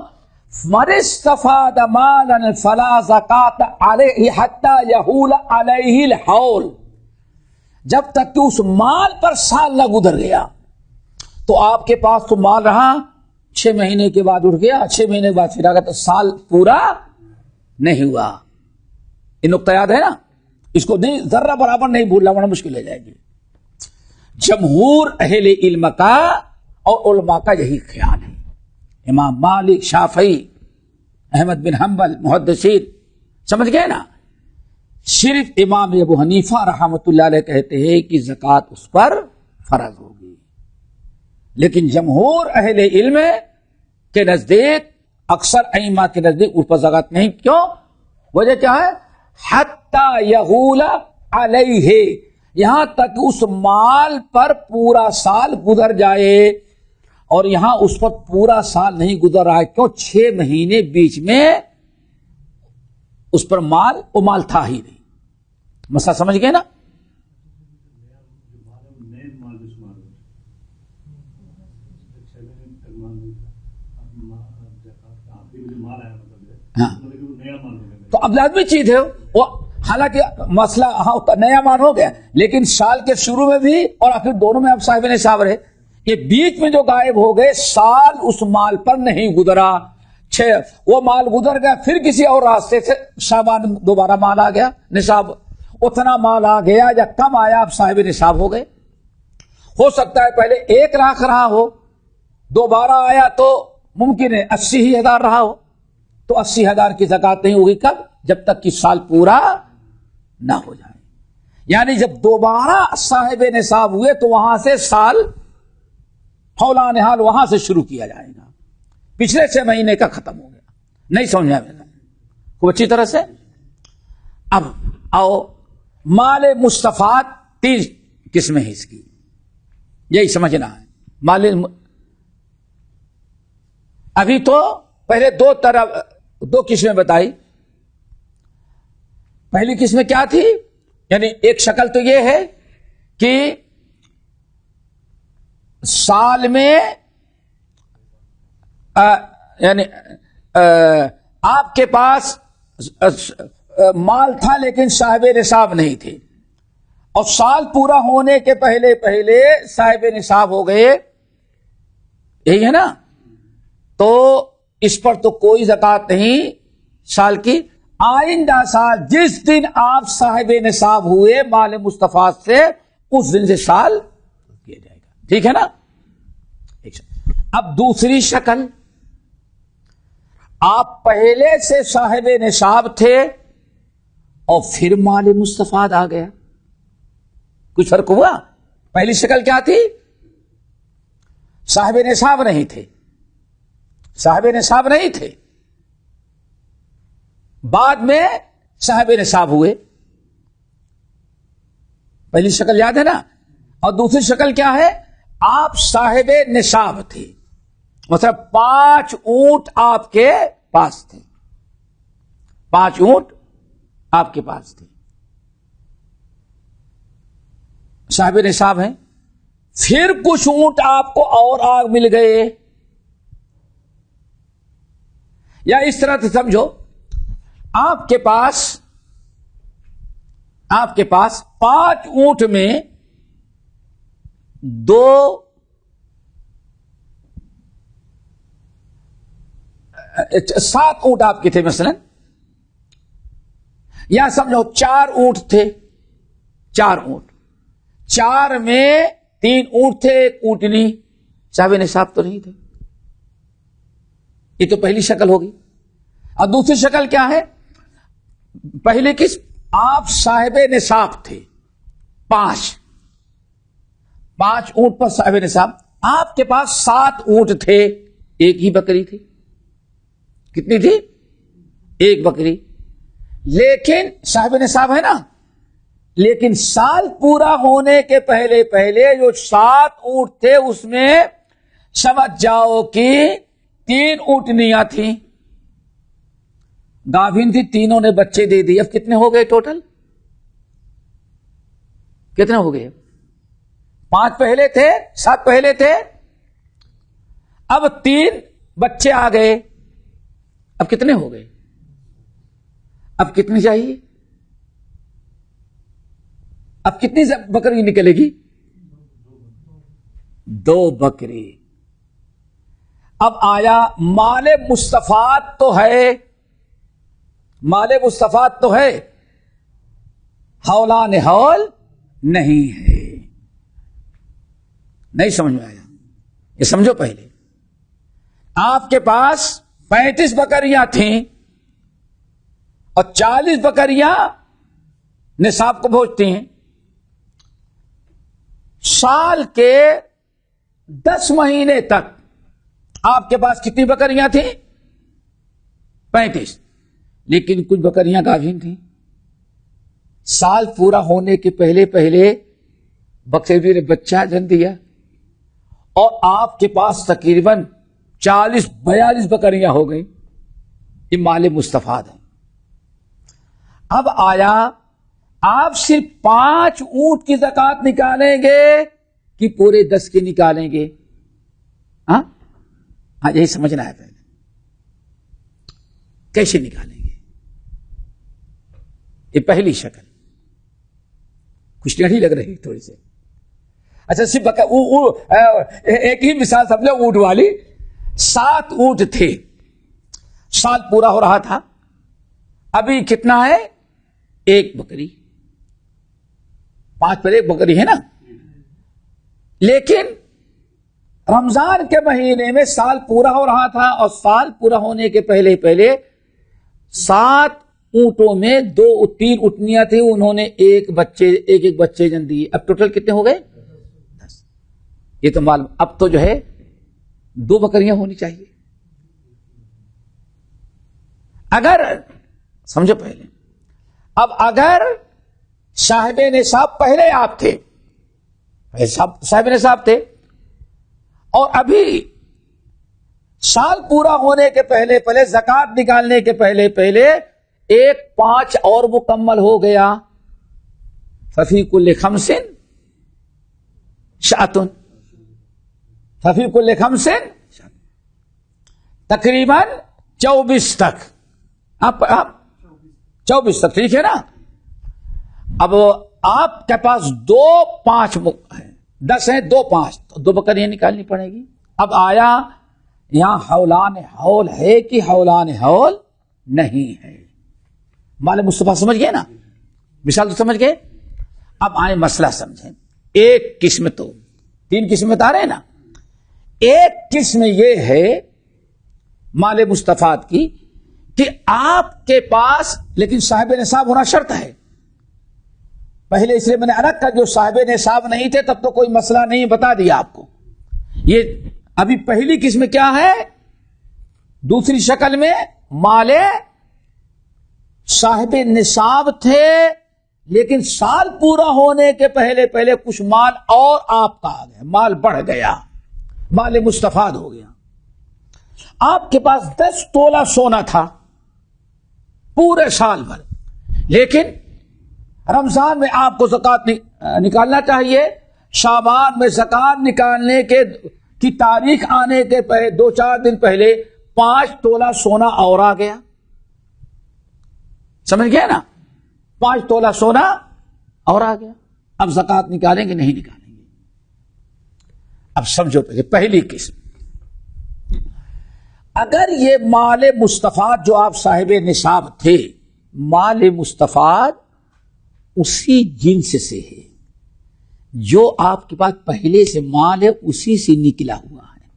من استفاد مالا فلا زکات علیہ حتی یحول علیہ الحول. جب تک کہ اس مال پر سال نہ گزر گیا، تو آپ کے پاس تو مال رہا، 6 مہینے کے بعد اٹھ گیا، 6 مہینے کے بعد پھر آ گیا، تو سال پورا نہیں ہوا. یہ نقطہ یاد ہے نا، اس کو نہیں ذرہ برابر نہیں بھولنا ورنہ مشکل ہو جائے گی. جمہور اہل علم کا اور علماء کا یہی خیال ہے. امام مالک، شافعی، احمد بن حنبل، محدثین، سمجھ گئے نا. صرف امام ابو حنیفہ رحمۃ اللہ علیہ کہتے ہیں کہ زکات اس پر فرض ہوگی، لیکن جمہور اہل علم کے نزدیک، اکثر ائمہ کے نزدیک اس پر زکات نہیں. کیوں؟ وجہ کیا ہے؟ حتی یحول علیہ، یہاں تک اس مال پر پورا سال گزر جائے، اور یہاں اس پر پورا سال نہیں گزر رہا ہے. کیوں؟ 6 مہینے بیچ میں اس پر وہ مال تھا ہی نہیں. مسئلہ سمجھ گئے نا؟ ہاں، تو اب لازمی چیز ہے وہ، حالانکہ مسئلہ نیا مال ہو گیا، لیکن سال کے شروع میں بھی اور آخر دونوں میں اب صاحب نصاب رہے. یہ بیچ میں جو غائب ہو گئے، سال اس مال پر نہیں گزرا، وہ مال گزر گیا، پھر کسی اور راستے سے شعبان دوبارہ مال آ گیا، نصاب اتنا مال آ گیا یا کم آیا، اب صاحب نصاب ہو گئے. ہو سکتا ہے پہلے 1 لاکھ رہا ہو، دوبارہ آیا تو ممکن ہے 80,000 رہا ہو، تو 80,000 کی زکات نہیں ہوگی. کب؟ جب تک کہ سال پورا نہ ہو جائے. یعنی جب دوبارہ صاحب نصاب ہوئے تو وہاں سے سال حولان حال وہاں سے شروع کیا جائے گا. پچھلے 6 مہینے کا ختم ہو گیا. نہیں سمجھا میرا خوب اچھی طرح سے؟ اب آؤ، مال مستفاد 3 قسمیں ہیں اس کی، یہی سمجھنا ہے. ابھی تو پہلے دو قسمیں بتائی. پہلی قسم کیا تھی؟ یعنی ایک شکل تو یہ ہے کہ سال میں یعنی آپ کے پاس مال تھا لیکن صاحب نصاب نہیں تھے، اور سال پورا ہونے کے پہلے پہلے صاحب نصاب ہو گئے، یہی ہے نا؟ تو اس پر تو کوئی زکات نہیں سال کی. آئندہ سال جس دن آپ صاحب نصاب ہوئے مال مستفاد سے، اس دن سے سال کیا جائے گا. ٹھیک ہے نا؟ اب دوسری شکل، آپ پہلے سے صاحب نصاب تھے اور پھر مال مستفاد آ گیا. کچھ فرق ہوا؟ پہلی شکل کیا تھی؟ صاحب نصاب نہیں تھے، صاحب نصاب نہیں تھے، بعد میں صاحب نصاب ہوئے. پہلی شکل یاد ہے نا؟ اور دوسری شکل کیا ہے؟ آپ صاحب نصاب تھے، مطلب 5 اونٹ آپ کے پاس تھے، 5 اونٹ آپ کے پاس تھے، صاحب نصاب ہیں. پھر کچھ اونٹ آپ کو اور آگ مل گئے، یا اس طرح سے سمجھو آپ کے پاس 5 اونٹ میں 7 اونٹ آپ کے تھے مثلا، یا سمجھو 4 اونٹ تھے، 4 اونٹ، 4 میں 3 اونٹ تھے، 1 اونٹنی، صاحب نصاب تو نہیں تھے. یہ تو پہلی شکل ہوگی. اور دوسری شکل کیا ہے؟ پہلے کس؟ آپ صاحب نصاب تھے، 5 اونٹ پر صاحب نصاب. آپ کے پاس 7 اونٹ تھے، 1 ہی بکری تھی. کتنی تھی؟ 1 بکری. لیکن صاحب نصاب ہے نا، لیکن سال پورا ہونے کے پہلے پہلے جو 7 اونٹ تھے اس میں سمجھ جاؤ کہ 3 اونٹنیاں تھیں، گاوین تھی، تینوں نے بچے دے دیے. اب کتنے ہو گئے ٹوٹل؟ کتنے ہو گئے؟ 5 پہلے تھے، 7 پہلے تھے، اب 3 بچے آ گئے. اب کتنے ہو گئے؟ اب کتنی چاہیے؟ اب کتنی بکری نکلے گی؟ 2 بکری. اب آیا مال مستفاد تو ہے، مال مستفاد تو ہے، ہولان ہول نہیں ہے. نہیں سمجھ میں آیا؟ یہ سمجھو پہلے. آپ کے پاس 35 بکریاں تھیں اور 40 بکریاں نصاب کو پہنچتی ہیں. سال کے 10 مہینے تک آپ کے پاس کتنی بکریاں تھیں؟ 35. لیکن کچھ بکریاں گاوین تھیں. سال پورا ہونے کے پہلے پہلے بکری نے بچہ جن دیا اور آپ کے پاس تقریباً 40-42 بکریاں ہو گئیں. یہ مال مستفاد ہے. اب آیا آپ صرف 5 اونٹ کی زکات نکالیں گے کہ پورے 10 کے نکالیں گے؟ ہاں یہی سمجھنا ہے. پہلے کیسے نکالیں گے؟ یہ پہلی شکل. کچھ ٹیڑھی لگ رہی تھوڑی سی. اچھا صرف ایک ہی مثال سمجھ لو اونٹ والی. 7 اونٹ تھے، سال پورا ہو رہا تھا، ابھی کتنا ہے؟ 1 بکری. 5 پر 1 بکری ہے نا. لیکن رمضان کے مہینے میں سال پورا ہو رہا تھا اور سال پورا ہونے کے پہلے پہلے 7 اونٹوں میں 3 اٹنیاں تھیں، انہوں نے ایک بچے جن دیے. اب ٹوٹل کتنے ہو گئے؟ 10. یہ تو معلوم. اب تو جو ہے 2 بکریاں ہونی چاہیے. اگر سمجھو پہلے، اب اگر صاحب نصاب پہلے آپ تھے، صاحب نصاب تھے، اور ابھی سال پورا ہونے کے پہلے پہلے زکات نکالنے کے پہلے پہلے 1/5 اور مکمل ہو گیا، ففی کل خمس شاتن، ففی کل خمس تقریباً 24 تک، آپ 24 تک، ٹھیک ہے نا؟ اب آپ کے پاس 2/5 ہے، 10 ہے، 2/5 تو 2 بکریاں نکالنی پڑے گی۔ اب آیا یہاں حولان حول ہے کہ حولان حول نہیں ہے؟ مال مصطفیٰ سمجھ گئے نا، مثال تو سمجھ گئے۔ اب آئے مسئلہ سمجھیں۔ ایک قسم تو 3 قسمیں آ رہے ہیں نا، ایک قسم یہ ہے مال مصطفیٰ کی کہ آپ کے پاس لیکن صاحب نصاب ہونا شرط ہے۔ پہلے اس لیے میں نے الگ کہا جو صاحب نصاب نہیں تھے تب تو کوئی مسئلہ نہیں، بتا دیا آپ کو۔ یہ ابھی پہلی قسم کیا ہے؟ دوسری شکل میں مال صاحب نصاب تھے لیکن سال پورا ہونے کے پہلے پہلے کچھ مال اور آپ کا آ گیا، مال بڑھ گیا، مال مستفاد ہو گیا۔ آپ کے پاس 10 تولہ سونا تھا پورے سال بھر، لیکن رمضان میں آپ کو زکات نکالنا چاہیے، شعبان میں زکات نکالنے کی تاریخ آنے کے پہلے 2-4 دن پہلے 5 تولہ سونا اور آ گیا، سمجھ گئے نا؟ 5 تولہ سونا اور آ گیا، اب زکات نکالیں گے نہیں نکالیں گے؟ اب سمجھو پہلی قسم، اگر یہ مال مستفاد جو آپ صاحب نصاب تھے، مال مستفاد اسی جنس سے ہے جو آپ کے پاس پہلے سے مال ہے، اسی سے نکلا ہوا ہے،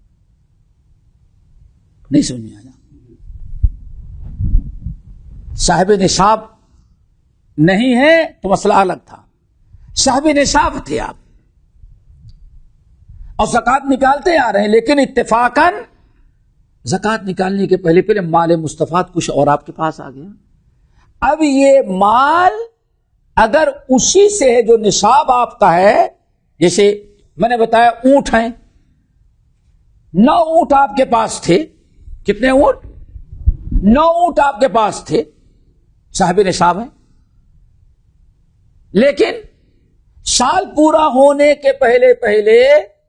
نہیں سمجھ میں آیا؟ صاحب نصاب نہیں ہے تو مسئلہ الگ تھا، صاحب نصاب تھے آپ اور زکات نکالتے آ رہے ہیں، لیکن اتفاقاً زکات نکالنے کے پہلے پہلے مال مستفاد کچھ اور آپ کے پاس آ گیا۔ اب یہ مال اگر اسی سے ہے جو نصاب آپ کا ہے، جیسے میں نے بتایا اونٹ ہیں، 9 اونٹ آپ کے پاس تھے، کتنے اونٹ؟ 9 اونٹ آپ کے پاس تھے، صاحب نصاب ہے، لیکن سال پورا ہونے کے پہلے پہلے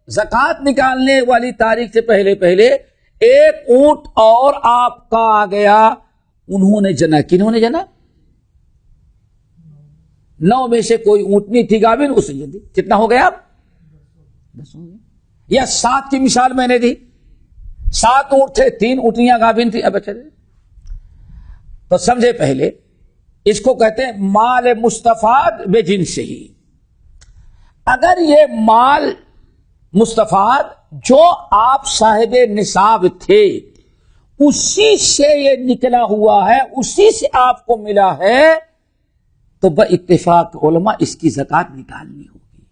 زکات نکالنے والی تاریخ سے پہلے پہلے 1 اونٹ اور آپ کا آ گیا، انہوں نے جنا، کنہوں نے جنا؟ 9 میں سے کوئی اونٹنی تھی گابن، اس نے جن، کتنا ہو گیا؟ اب 10 ہو گیا۔ یا 7 کی مثال میں نے دی، 7 اونٹ تھے، 3 اونٹنیاں گابن تھی، اب اچھا تو سمجھے پہلے اس کو کہتے ہیں مال مستفاد بے جنس ہی۔ اگر یہ مال مستفاد جو آپ صاحب نصاب تھے اسی سے یہ نکلا ہوا ہے، اسی سے آپ کو ملا ہے، تو باتفاق علماء اس کی زکات نکالنی ہوگی۔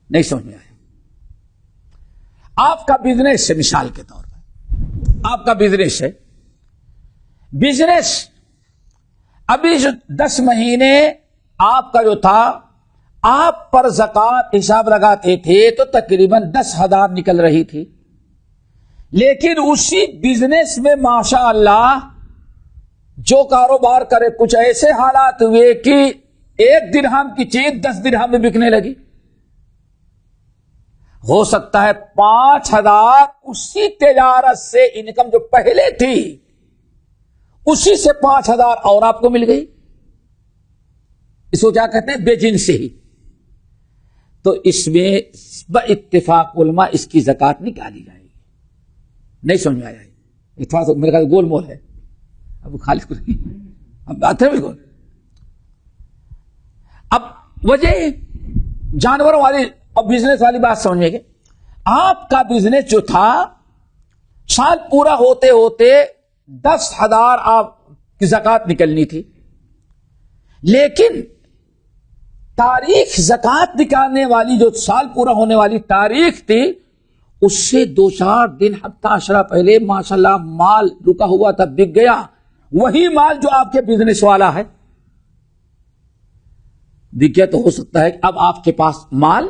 نہیں سمجھ میں آیا؟ آپ کا بزنس ہے، مثال کے طور پر آپ کا بزنس ہے، بزنس ابھی 10 مہینے آپ کا جو تھا، آپ پر زکات حساب لگاتے تھے تو تقریباً 10,000 نکل رہی تھی، لیکن اسی بزنس میں ماشاء اللہ جو کاروبار کرے کچھ ایسے حالات ہوئے کہ 1 درہم کی چیز 10 درہم میں بکنے لگی، ہو سکتا ہے 5,000 اسی تجارت سے انکم جو پہلے تھی اسی سے 5,000 اور آپ کو مل گئی، اس کو کیا کہتے ہیں؟ بے جنس ہی۔ تو اس میں باتفاق علماء اس کی زکات نکالی جائے گی۔ نہیں سمجھ میں آیا؟ یہ تھوڑا سا میرے خیال گول مول ہے، اب خالص کو نہیں، اب بات ہے بالکل۔ اب وجہ جانوروں والی اور بزنس والی بات سمجھیں گے۔ آپ کا بزنس جو تھا سال پورا ہوتے ہوتے 10,000 آپ کی زکات نکلنی تھی، لیکن تاریخ زکات نکالنے والی جو سال پورا ہونے والی تاریخ تھی اس سے 2-4 دن ہفتہ عشرہ پہلے ماشاءاللہ مال رکا ہوا تھا، بک گیا، وہی مال جو آپ کے بزنس والا ہے بک گیا، تو ہو سکتا ہے کہ اب آپ کے پاس مال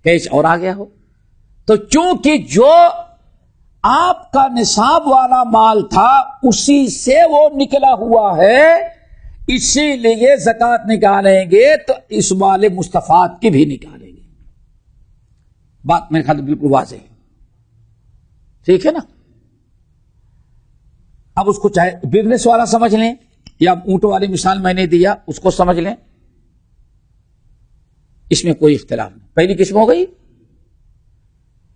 کیش اور آ گیا ہو۔ تو چونکہ جو آپ کا نصاب والا مال تھا اسی سے وہ نکلا ہوا ہے، اسی لیے زکوٰۃ نکالیں گے تو اس مال مستفاد کی بھی نکالیں گے. بات میرے خیال بالکل واضح ہے. ٹھیک ہے نا؟ اب اس کو چاہے بزنس والا سمجھ لیں یا اونٹ والی مثال میں نے دیا اس کو سمجھ لیں، اس میں کوئی اختلاف نہیں. پہلی قسم ہو گئی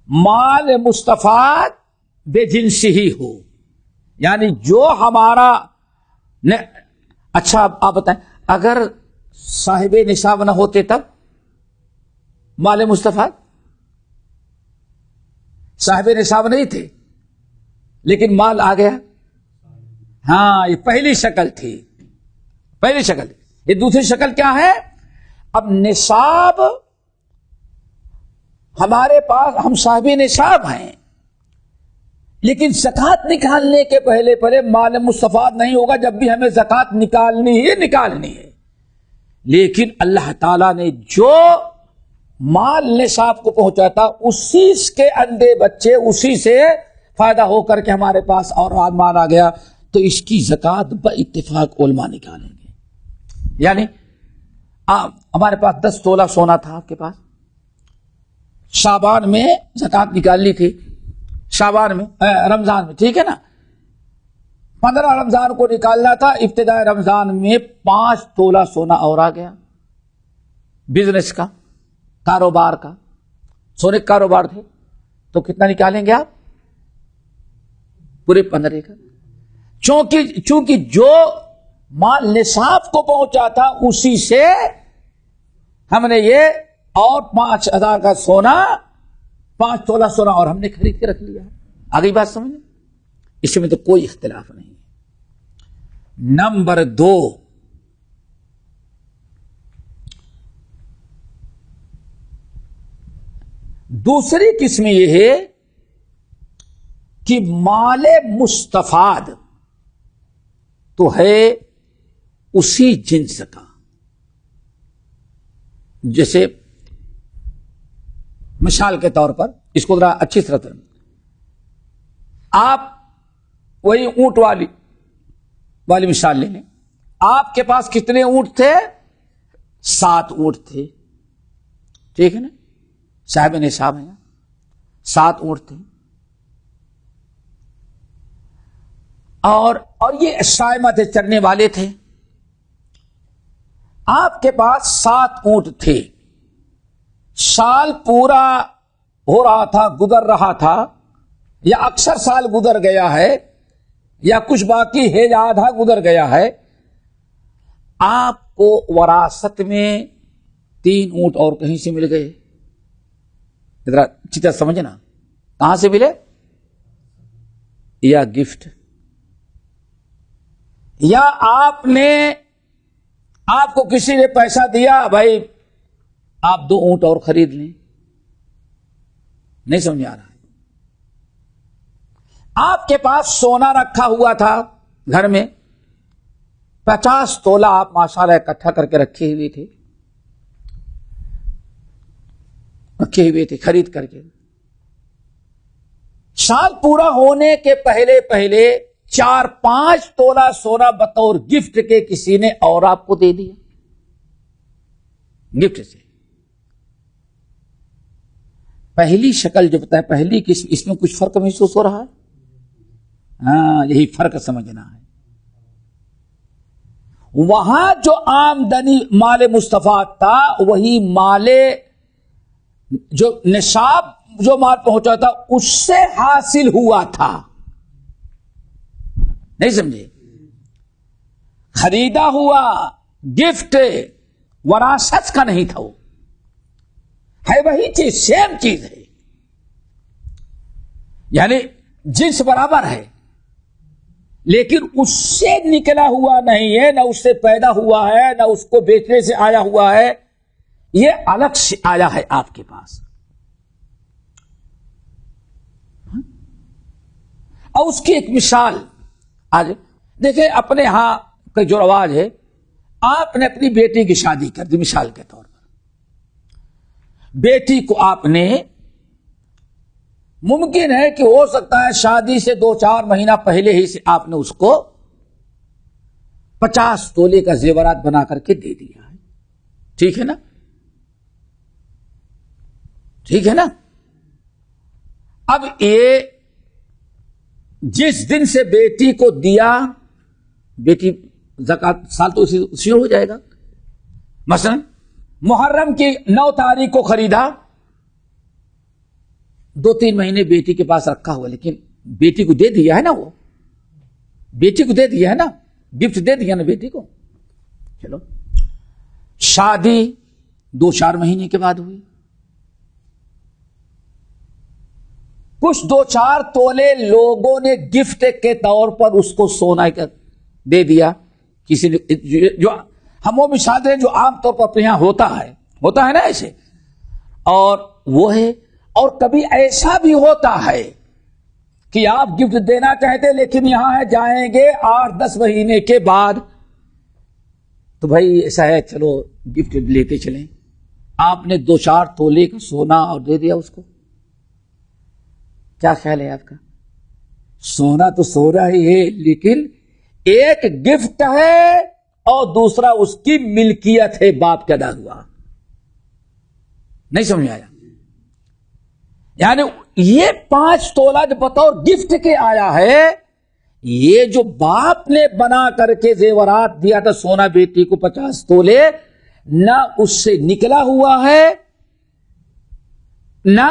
مال مستفاد بے جنسی ہی ہو، یعنی جو ہمارا اچھا آپ بتائیں اگر صاحب نصاب نہ ہوتے تب مال مستفاد، صاحب نصاب نہیں تھے لیکن مال آ گیا. ہاں یہ پہلی شکل تھی. پہلی شکل. یہ دوسری شکل کیا ہے؟ اب نصاب ہمارے پاس، ہم صاحب نصاب ہیں لیکن زکوٰۃ نکالنے کے پہلے مال مستفاد نہیں ہوگا. جب بھی ہمیں زکوٰۃ نکالنی ہے لیکن اللہ تعالیٰ نے جو مال نصاب کو پہنچاتا اسی کے انڈے بچے اسی سے فائدہ ہو کر کے ہمارے پاس اور مال آ گیا تو اس کی زکوٰۃ باتفاق علماء نکالیں گے. یعنی ہمارے پاس 10 تولہ سونا تھا آپ کے پاس، شعبان میں زکوٰۃ نکالنی تھی، شعبان میں رمضان میں، ٹھیک ہے نا، 15 رمضان کو نکالنا تھا، ابتدائی رمضان میں 5 تولہ سونا اور آ گیا. بزنس کا، کاروبار کا، سونے کا کاروبار تھے تو کتنا نکالیں گے آپ؟ پورے 15 کا. چونکہ جو مال نصاب کو پہنچا تھا اسی سے ہم نے یہ اور 5,000 کا سونا، 5 تولہ سونا اور ہم نے خرید کے رکھ لیا. آگئی بات سمجھ؟ اس میں تو کوئی اختلاف نہیں. نمبر 2، دوسری قسم یہ ہے کہ مال مستفاد تو ہے اسی جنس کا. جیسے مثال کے طور پر اس کو ذرا اچھی طرح آپ وہی اونٹ والی مثال لے لیں. آپ کے پاس کتنے اونٹ تھے؟ 7 اونٹ تھے. ٹھیک ہے نا؟ صاحب نصاب ہیں، 7 اونٹ تھے اور یہ صائمہ تھے، چرنے والے تھے. آپ کے پاس 7 اونٹ تھے. سال پورا ہو رہا تھا، گزر رہا تھا، یا اکثر سال گزر گیا ہے یا کچھ باقی ہے یا آدھا گزر گیا ہے. آپ کو وراثت میں 3 اونٹ اور کہیں سے مل گئے. ذرا اچھی طرح سمجھنا، کہاں سے ملے؟ یا گفٹ، یا آپ کو کسی نے پیسہ دیا بھائی آپ 2 اونٹ اور خرید لیں. نہیں سمجھ آ رہا ہے؟ آپ کے پاس سونا رکھا ہوا تھا گھر میں، 50 تولہ آپ ماشاءاللہ اکٹھا کر کے رکھے ہوئے تھے خرید کر کے. سال پورا ہونے کے پہلے 4-5 تولہ سونا بطور گفٹ کے کسی نے اور آپ کو دے دیا. گفٹ سے پہلی شکل جو بتایا، پہلی قسم، اس میں کچھ فرق محسوس ہو رہا ہے؟ ہاں، یہی فرق سمجھنا ہے. وہاں جو آمدنی مال مستفاد تھا وہی مال جو نصاب جو مال پہنچا تھا اس سے حاصل ہوا تھا. نہیں سمجھے؟ خریدا ہوا گفٹ وراثت کا نہیں تھا، وہ ہے وہی چیز، سیم چیز ہے، یعنی جنس برابر ہے لیکن اس سے نکلا ہوا نہیں ہے، نہ اس سے پیدا ہوا ہے، نہ اس کو بیچنے سے آیا ہوا ہے، یہ الگ سے آیا ہے آپ کے پاس. اور اس کی ایک مثال آج دیکھیں، اپنے ہاں کا جو رواج ہے، آپ نے اپنی بیٹی کی شادی کر دی مثال کے طور پر. بیٹی کو آپ نے ممکن ہے کہ ہو سکتا ہے شادی سے 2-4 مہینہ پہلے ہی سے آپ نے اس کو 50 تولے کا زیورات بنا کر کے دے دیا ہے. ٹھیک ہے نا؟ ٹھیک ہے نا؟ اب یہ جس دن سے بیٹی کو دیا، بیٹی زکات سال تو اسی شروع ہو جائے گا. مثلا محرم کی 9 تاریخ کو خریدا، 2-3 مہینے بیٹی کے پاس رکھا ہوا، لیکن بیٹی کو دے دیا ہے نا، وہ بیٹی کو دے دیا ہے نا، گفٹ دے دیا نا بیٹی کو. چلو شادی 2-4 مہینے کے بعد ہوئی، کچھ 2-4 تولے لوگوں نے گفٹ کے طور پر اس کو سونا دے دیا. کسی نے جو ہم وہ مثال ہیں جو عام طور پر اپنے یہاں ہوتا ہے نا ایسے، اور وہ ہے. اور کبھی ایسا بھی ہوتا ہے کہ آپ گفٹ دینا چاہتے لیکن یہاں ہے جائیں گے 8-10 مہینے کے بعد، تو بھائی ایسا ہے چلو گفٹ لیتے چلیں. آپ نے 2-4 تولے کا سونا اور دے دیا اس کو. کیا خیال ہے آپ کا؟ سونا تو سونا ہی ہے، لیکن ایک گفٹ ہے اور دوسرا اس کی ملکیت ہے، باپ کا ادا ہوا. نہیں سمجھ آیا؟ یعنی یہ 5 تولہ جو بطور گفٹ کے آیا ہے، یہ جو باپ نے بنا کر کے زیورات دیا تھا سونا بیٹی کو 50 تولے، نہ اس سے نکلا ہوا ہے نہ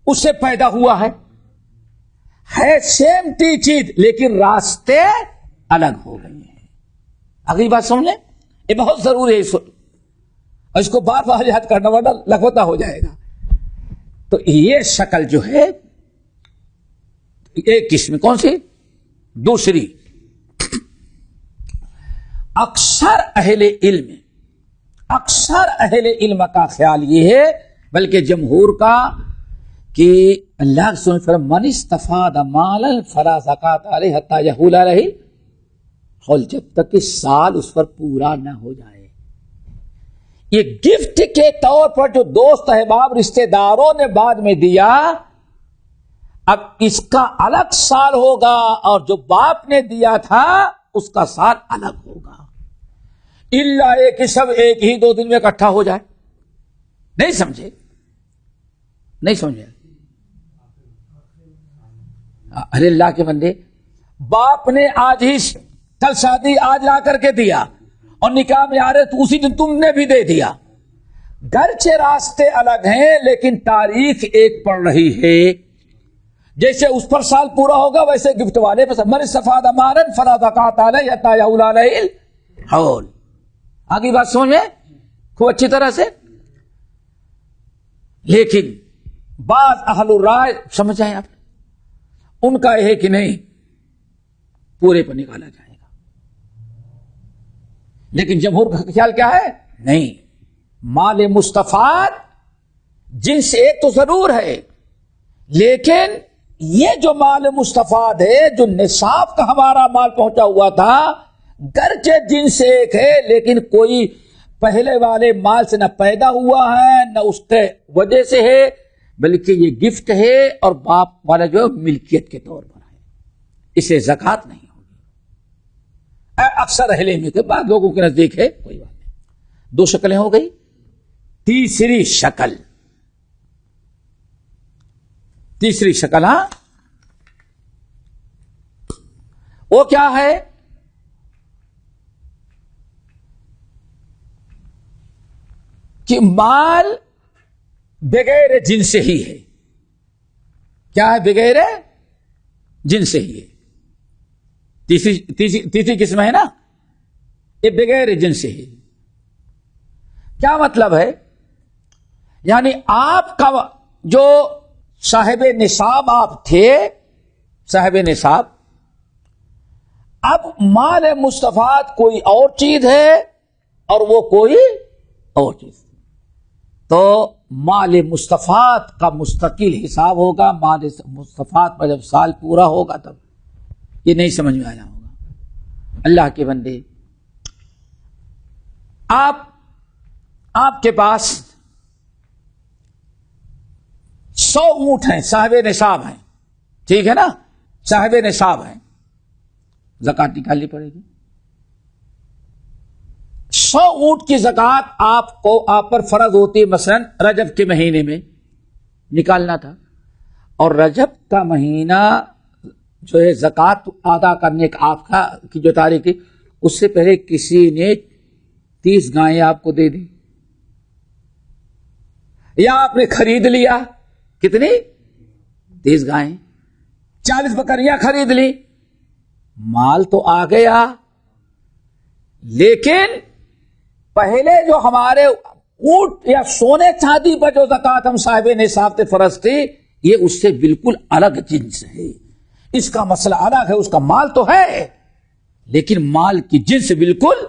اس سے پیدا ہوا ہے سیم ٹی چیز، لیکن راستے الگ ہو گئے ہیں. اگلی بات سمجھیں، یہ بہت ضروری ہے، اس کو بار بار یاد کرنا ورنہ لخبطہ ہو جائے گا. تو یہ شکل جو ہے ایک قسم، کون سی؟ دوسری، اکثر اہل علم کا خیال یہ ہے، بلکہ جمہور کا، کہ اللہ کے رسول فرمایا من استفاد مالا فلا زکات علیہ حتی یحول علیہ الحول، جب تک کہ سال اس پر پورا نہ ہو جائے. یہ گفٹ کے طور پر جو دوست احباب رشتہ داروں نے بعد میں دیا، اب اس کا الگ سال ہوگا اور جو باپ نے دیا تھا اس کا سال الگ ہوگا، الا ایک ہی سب ایک ہی 2 دن میں اکٹھا ہو جائے. نہیں سمجھے؟ نہیں سمجھے؟ ارے اللہ کے بندے، باپ نے آج ہی کل شادی آج لا کر کے دیا اور نکاح میں آ رہے تو اسی دن تم نے بھی دے دیا. گرچہ راستے الگ ہیں لیکن تاریخ ایک پڑ رہی ہے. جیسے اس پر سال پورا ہوگا ویسے گفٹ والے پر من استفاد مالا فلا زکات علیہ حتی یحول علیہ الحول. آگے بات سمجھ میں خوب اچھی طرح سے. لیکن بعض اہل الرائے سمجھ آئے آپ، ان کا یہ ہے کہ نہیں، پورے پر نکالا جائے گا. لیکن جمہور کا خیال کیا ہے؟ نہیں، مال مستفاد جنس ایک تو ضرور ہے، لیکن یہ جو مال مستفاد ہے، جو نصاب کا ہمارا مال پہنچا ہوا تھا، گرچہ جنس ایک ہے لیکن کوئی پہلے والے مال سے نہ پیدا ہوا ہے نہ اس کے وجہ سے ہے، بلکہ یہ گفٹ ہے اور باپ والا جو ملکیت کے طور پر ہے، اسے زکات نہیں ہوگی. اکثر اہل علم کے بعد لوگوں کے نزدیک ہے کوئی بات نہیں. 2 شکلیں ہو گئی. تیسری شکل ہاں، وہ کیا ہے؟ کہ مال بغیر جن سے ہی ہے. کیا ہے؟ بغیر جن سے ہی ہے. تیسری قسم ہے نا، یہ بغیر جن سے ہی. کیا مطلب ہے؟ یعنی آپ کا جو صاحب نصاب آپ تھے، صاحب نصاب، اب مال مستفاد کوئی اور چیز ہے اور وہ کوئی اور چیز. تو مال مستفاد کا مستقل حساب ہوگا. مال مستفاد پر جب سال پورا ہوگا تب. یہ نہیں سمجھ میں آیا ہوگا. اللہ کے بندے، آپ کے پاس 100 اونٹ ہیں، صاحب نصاب ہیں، ٹھیک ہے نا، صاحب نصاب ہیں، زکات نکالنی پڑے گی. 100 اونٹ کی زکات آپ پر فرض ہوتی ہے، مثلا رجب کے مہینے میں نکالنا تھا، اور رجب کا مہینہ جو ہے زکات ادا کرنے کا آپ کی جو تاریخ ہے، اس سے پہلے کسی نے 30 گائیں آپ کو دے دی، یا آپ نے خرید لیا، کتنی؟ 30 گائیں، 40 بکریاں خرید لی، مال تو آ گیا، لیکن پہلے جو ہمارے اونٹ یا سونے چاندی پر جو زکات ہم صاحب نصاب سے فرض تھی، یہ اس سے بالکل الگ جنس ہے، اس کا مسئلہ الگ ہے. اس کا مال تو ہے لیکن مال کی جنس بالکل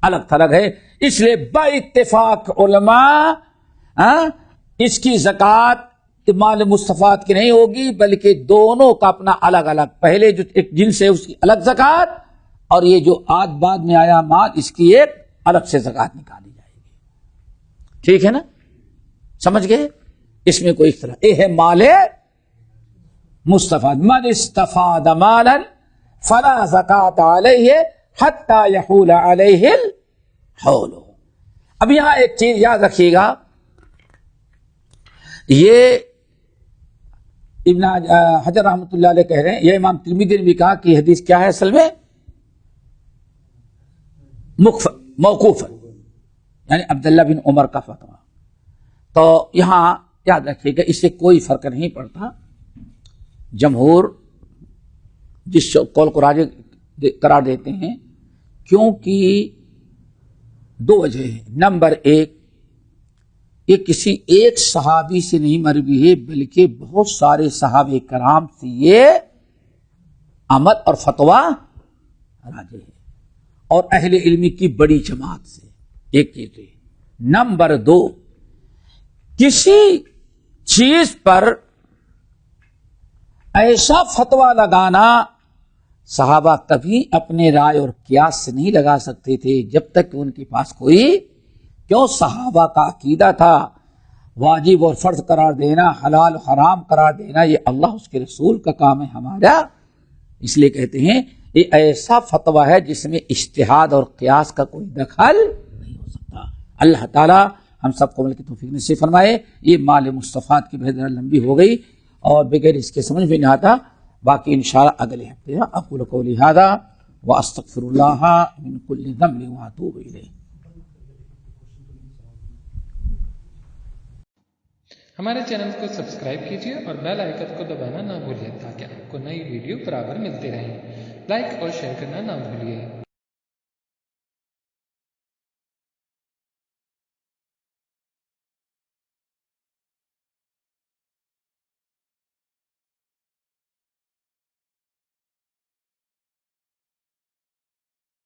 الگ تھلگ ہے. اس لیے با اتفاق علماء اس کی زکات مال مستفاد کی نہیں ہوگی، بلکہ دونوں کا اپنا الگ الگ، پہلے جو ایک جنس ہے اس کی الگ زکات، اور یہ جو بعد میں آیا مال، اس کی ایک الگ سے زکات نکالی جائے گی. ٹھیک ہے نا، سمجھ گئے؟ اس میں کوئی اختلاف. یہ ہے مال مستفاد. من استفاد مالا فلا زکات علیہ حتی یحول علیہ الحول. اب یہاں ایک چیز یاد رکھیے گا، یہ ابن حجر رحمۃ اللہ علیہ کہہ رہے ہیں، یہ امام ترمذی نے بھی کہا کہ حدیث کیا ہے اصل میں؟ موقوف، یعنی عبداللہ بن عمر کا فتویٰ. تو یہاں یاد رکھیے گا، اس سے کوئی فرق نہیں پڑتا. جمہور جس قول کو راجح قرار دیتے ہیں، کیونکہ 2 وجہ ہیں. نمبر 1، یہ کسی ایک صحابی سے نہیں مروی ہے، بلکہ بہت سارے صحابہ کرام سے یہ عمل اور فتویٰ راجح ہے، اور اہل علم کی بڑی جماعت سے. ایک چیز ہے. نمبر 2، کسی چیز پر ایسا فتویٰ لگانا صحابہ کبھی اپنے رائے اور قیاس سے نہیں لگا سکتے تھے جب تک کہ ان کے پاس کوئی، کیوں؟ صحابہ کا عقیدہ تھا واجب اور فرض قرار دینا، حلال و حرام قرار دینا یہ اللہ اس کے رسول کا کام ہے ہمارا. اس لیے کہتے ہیں یہ ایسا فتویٰ ہے جس میں اجتہاد اور قیاس کا کوئی دخل نہیں ہو سکتا. اللہ تعالی ہم سب کو عمل کی توفیق نصیب فرمائے. یہ مال مستفاد کی بحث لمبی ہو گئی اور بغیر اس کے سمجھ میں نہیں آتا. باقی انشاءاللہ اگلے ہفتے. اقول قولی ھذا واستغفر اللہ من کل ذنب واتوب الیہ. ہمارے چینل کو سبسکرائب کیجیے اور بیل آئیکن کو دبانا نہ بھولیں تاکہ آپ کو نئی ویڈیو برابر ملتے رہیں. لائک اور شیئر کرنا نہ بھولیے.